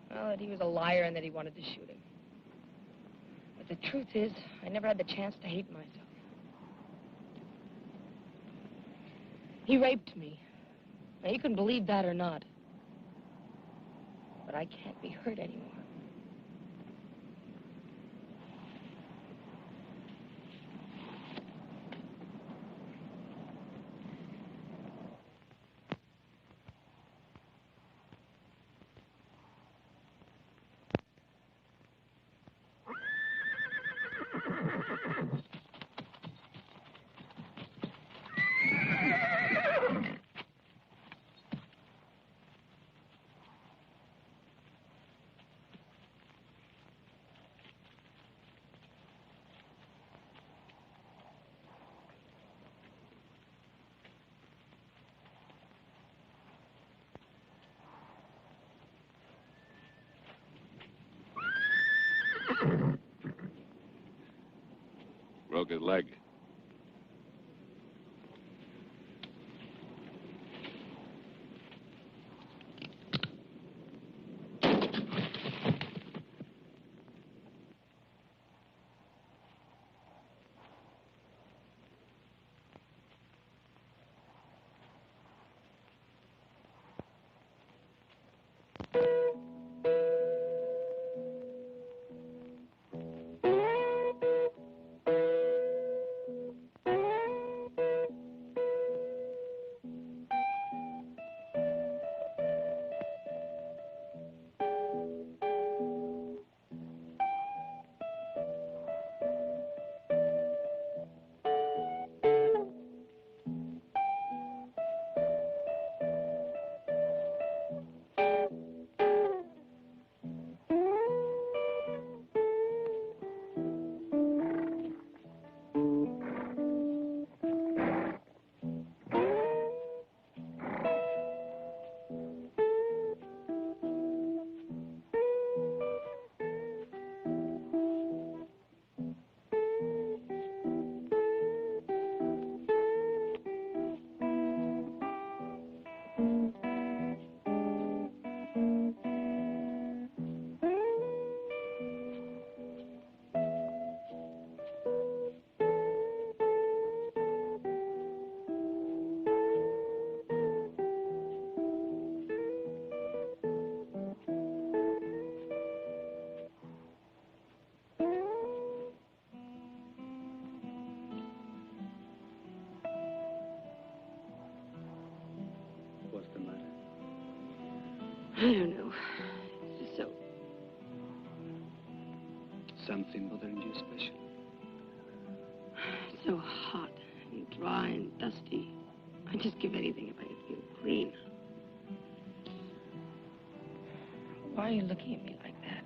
well, that he was a liar and that he wanted to shoot him. But the truth is, I never had the chance to hate myself. He raped me. Now, you can believe that or not. But I can't be hurt anymore. Broke his leg. the matter? I don't know. It's just so... Something bothering you special? so hot and dry and dusty. I'd just give anything if I could feel clean. Why are you looking at me like that?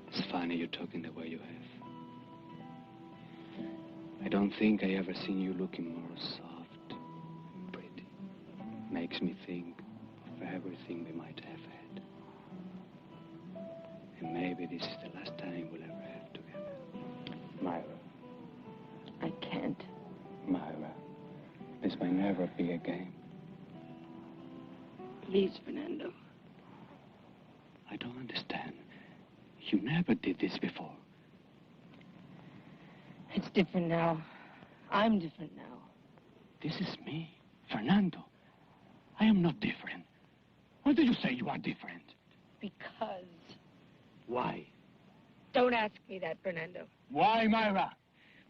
It's funny you talking the way you have. I don't think I ever seen you looking more soft and pretty. Makes me think of everything we might have had. And maybe this is the last time we'll ever have together. Myra. I can't. Myra, this may never be a game. Please, Fernando. I don't understand. You never did this before. It's different now. I'm different now. This is me, Fernando. I am not different. Why do you say you are different? Because... Why? Don't ask me that, Fernando. Why, Myra?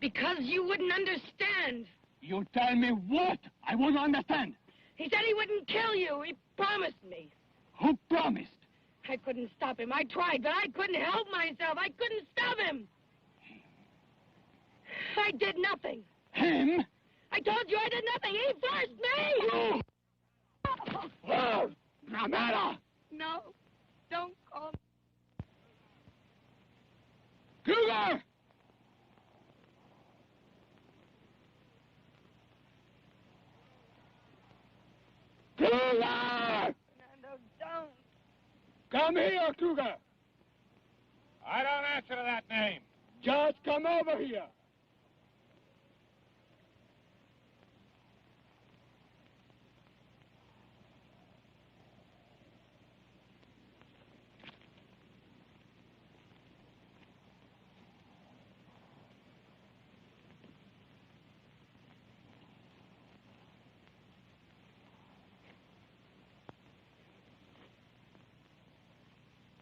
Because you wouldn't understand. You tell me what? I won't understand. He said he wouldn't kill you. He promised me. Who promised? I couldn't stop him. I tried, but I couldn't help myself. I couldn't stop him. I did nothing. Him? I told you I did nothing. He forced me. Oh, Ramera! No, don't call me. Cougar! Cougar! Fernando, don't. Come here, Cougar! I don't answer to that name. Just come over here.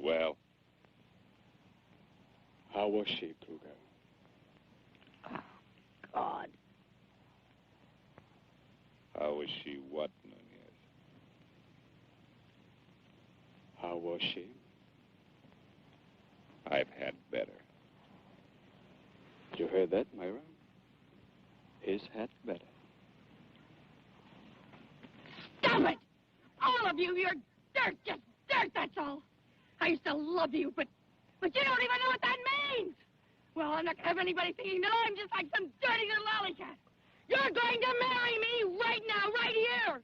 Well, How was she, Cougar? Oh, God. how was she what, Nunez? How was she? I've had better. You heard that, Myra? He's had better. Stop it! All of you, you're dirt, just dirt, that's all. I used to love you, but you don't even know what that means. Well, I'm not going to have anybody thinking, no, I'm just like some dirty little lollycat. You're going to marry me right now, right here.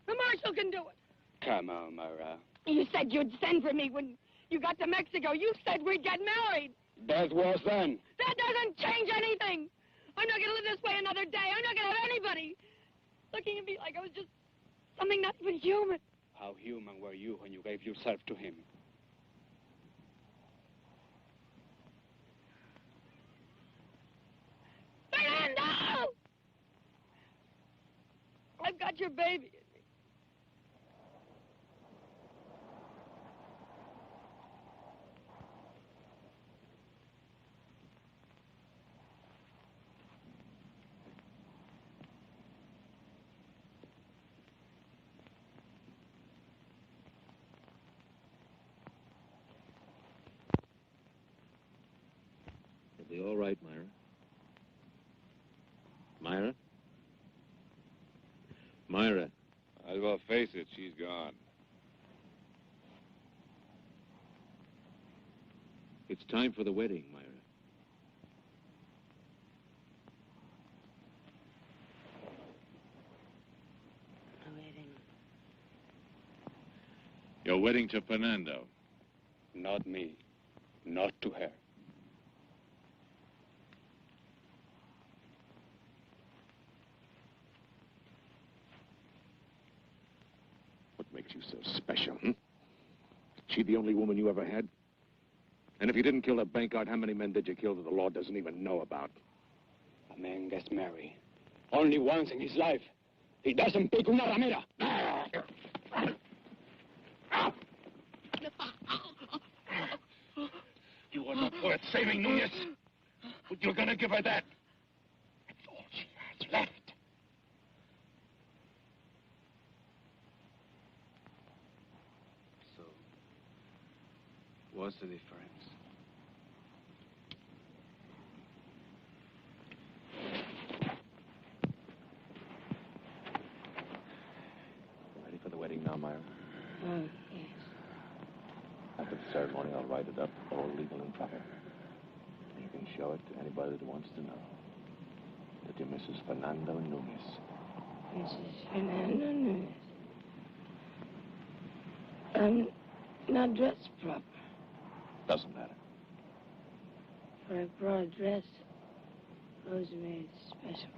The marshal can do it. Come on, Myra. You said you'd send for me when you got to Mexico. You said we'd get married. That was then. That doesn't change anything. I'm not going to live this way another day. I'm not going to have anybody looking at me like I was just something not even human. How human were you when you gave yourself to him? Fernando! I've got your baby in me. You'll be all right, Myra. Myra? Myra. Might as well face it, she's gone. It's time for the wedding, Myra. A wedding. Your wedding to Fernando. Not me. Not to her. What makes you so special, hmm? She the only woman you ever had? And if you didn't kill the bank guard, how many men did you kill that the law doesn't even know about? A man gets married only once in his life. He doesn't pick una ramera. You are not worth saving, Nunez. But you're gonna give her that. That's all she has left. What's the difference? Ready for the wedding now, Myra? Yes. After the ceremony, I'll write it up, all legal and proper. You can show it to anybody that wants to know. That you're Mrs. Fernando Nunez. Mrs. Fernando Nunez. I'm not dressed proper. Doesn't matter. For a broad dress, clothes are made special.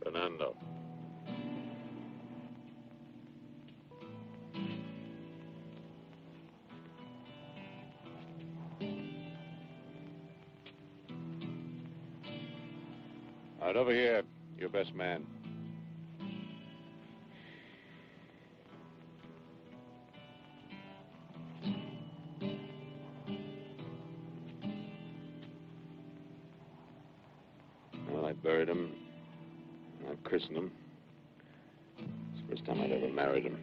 Fernando. All right, over here, your best man. Well, I buried him. I've christened him. It's the first time I'd ever married him.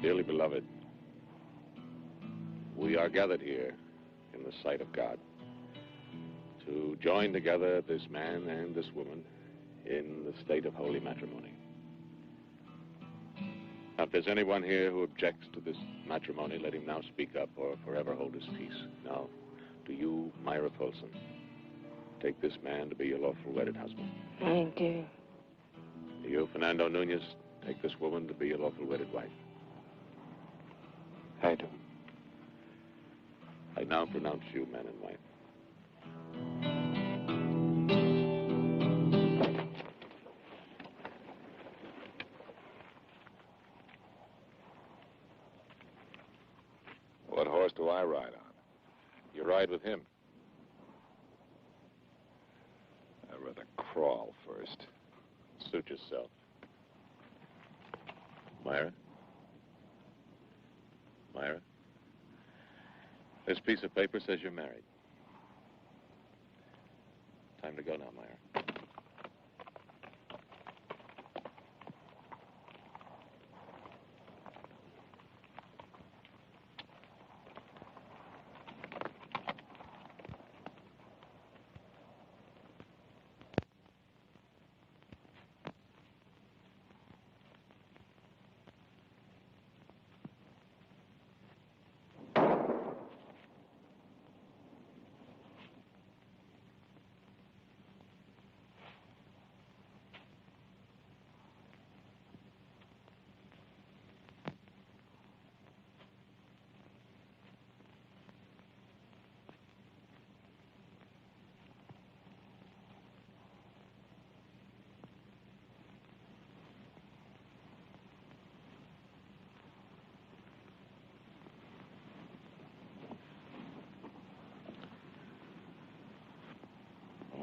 Dearly beloved, we are gathered here in the sight of God to join together this man and this woman in the state of holy matrimony. Now, if there's anyone here who objects to this matrimony, let him now speak up or forever hold his peace. Now, do you, Myra Folsom, take this man to be your lawful wedded husband? I do. Do you, Fernando Nunez, take this woman to be your lawful wedded wife? I do. I now pronounce you man and wife. What horse do I ride on? You ride with him. I'd rather crawl first. Suit yourself. Myra? Myra? This piece of paper says you're married. Time to go now, Myra.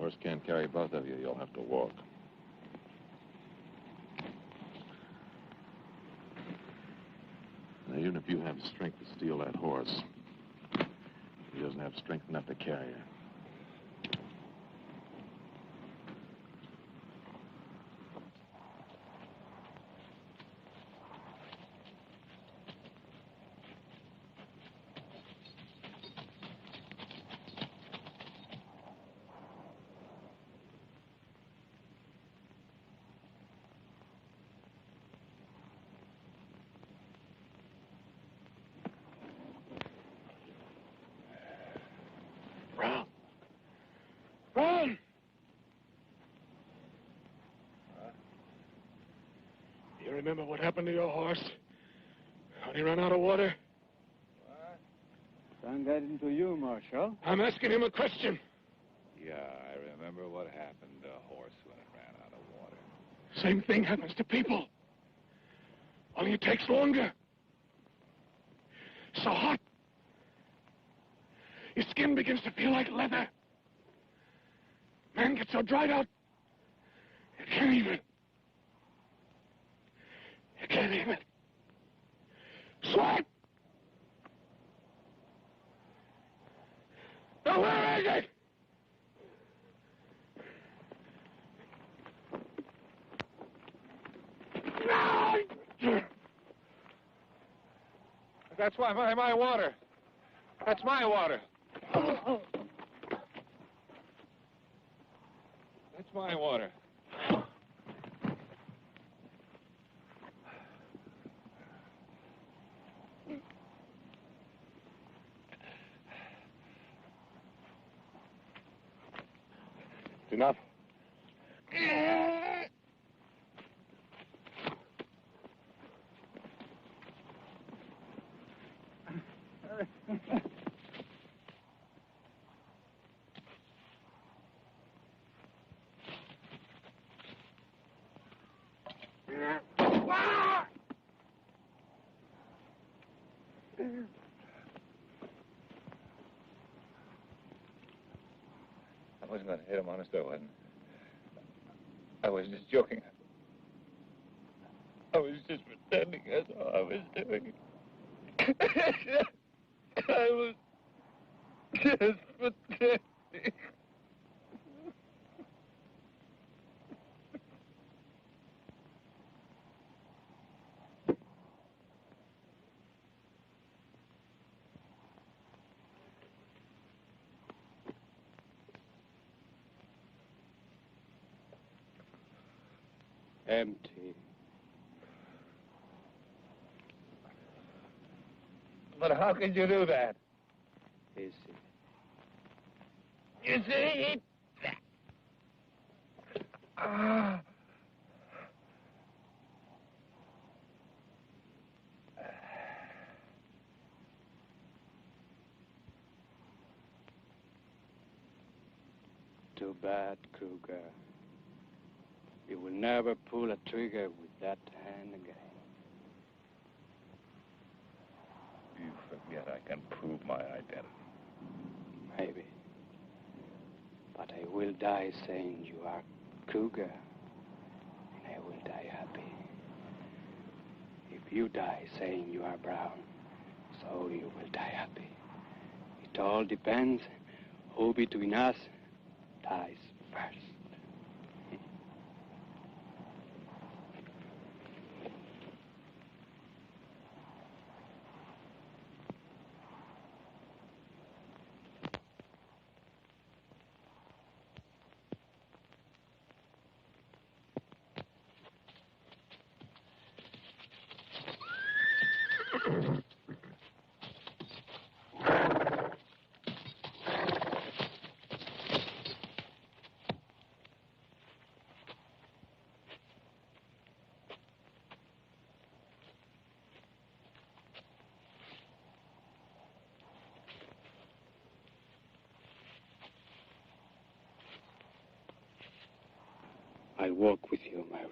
horse can't carry both of you. You'll have to walk. Now, even if you have the strength to steal that horse, he doesn't have strength enough to carry her. You remember what happened to your horse? When he ran out of water? What? Son got into you, Marshal. I'm asking him a question. Yeah, I remember what happened to a horse when it ran out of water. Same thing happens to people. Only it takes longer. So hot. Your skin begins to feel like leather. Man gets so dried out, you can't even. You can't even. Sweat! Now where is it? No! That's why my water. That's my water. That's my water. Enough. I wasn't going to hit him, honest, I wasn't. I was just joking. I was just pretending, that's all I was doing. I was just pretending. Empty. But how could you do that? Easy. You see? Too bad, Kruger. You will never pull a trigger with that hand again. You forget I can prove my identity. Maybe. But I will die saying you are Kruger, and I will die happy. If you die saying you are Brown, so you will die happy. It all depends who between us dies first. I'll walk with you, Myra.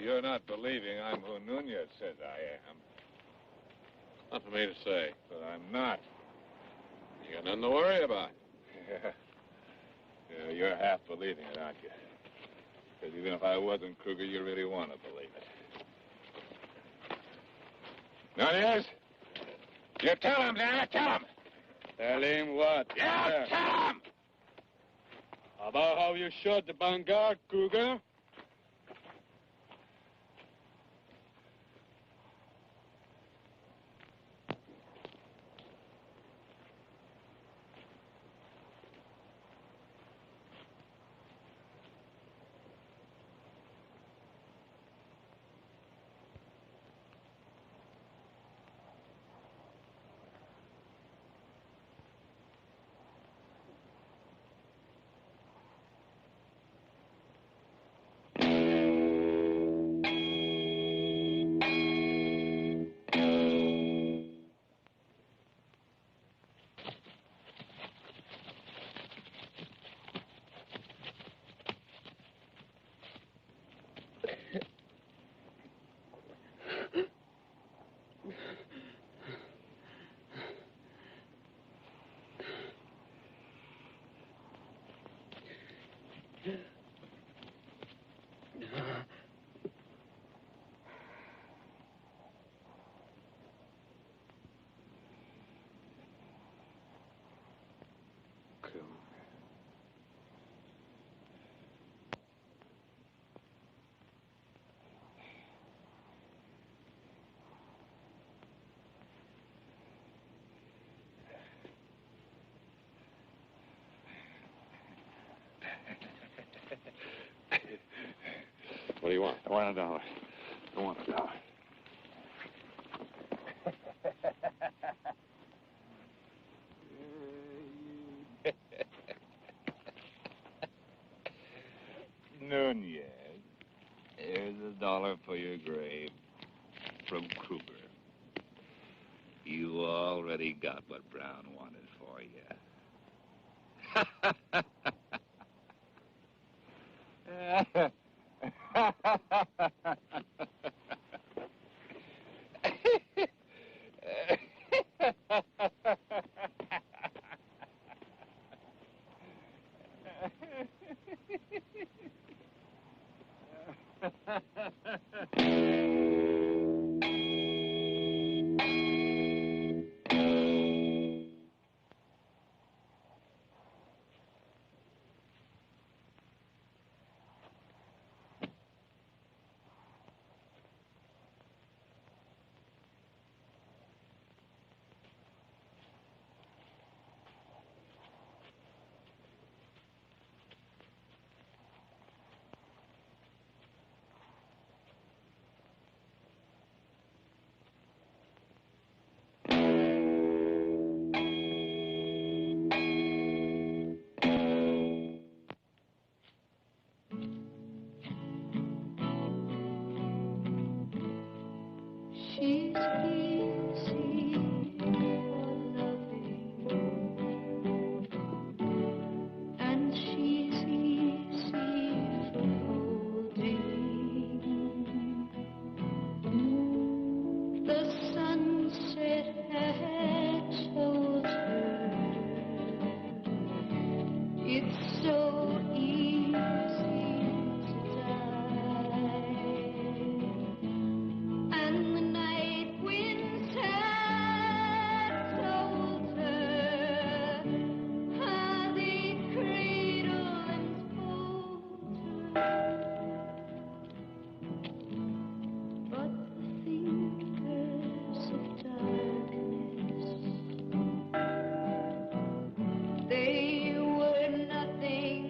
You're not believing I'm who Nunez says I am. Not for me to say. But I'm not. You got nothing to worry about. Yeah, you're half believing it, aren't you? Because even if I wasn't Kruger, you really want to believe it. Nunez? You tell him, damn it, tell him! Tell him what? Yeah, tell him! About how you shot the Vanguard, Kruger? What do you want? I want $1. I want $1. Nunez, here's $1 for your grave from Kruger. You already got what Brown wanted for you. She's easy for loving, and she's easy for holding. The sunset had told her it's so easy to die. And the night winds had told her how they cradle and fold her. But the fingers of darkness, they were nothing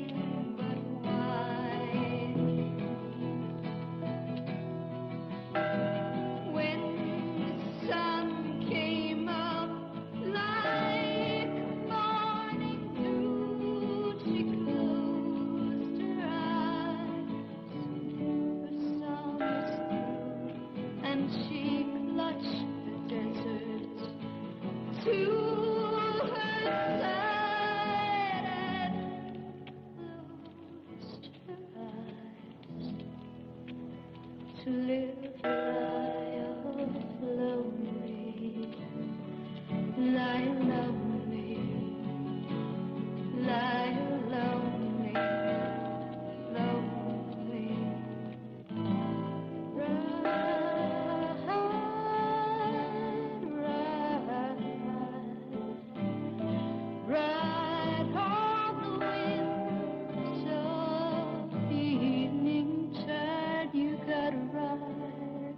but wine. When the sun came up like morning dew, she closed her eyes, her songs through, and she clutched the desert to her side and closed her eyes. to live lie lonely, lie lonely, lie lonely, lonely. Ride on the winds of evening tide. You gotta ride.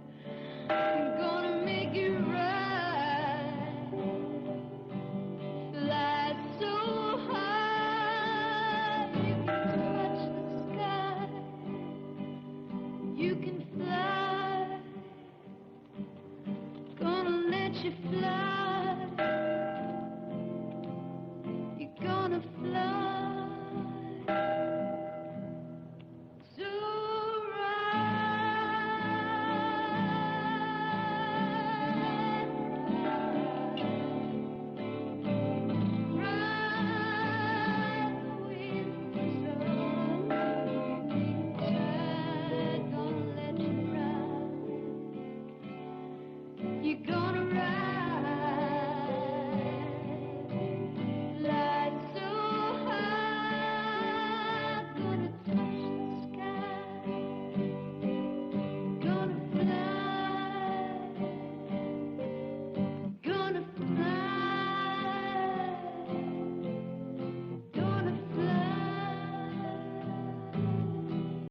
I'm gonna make you ride. Fly so high you can touch the sky. You can fly. Gonna let you fly.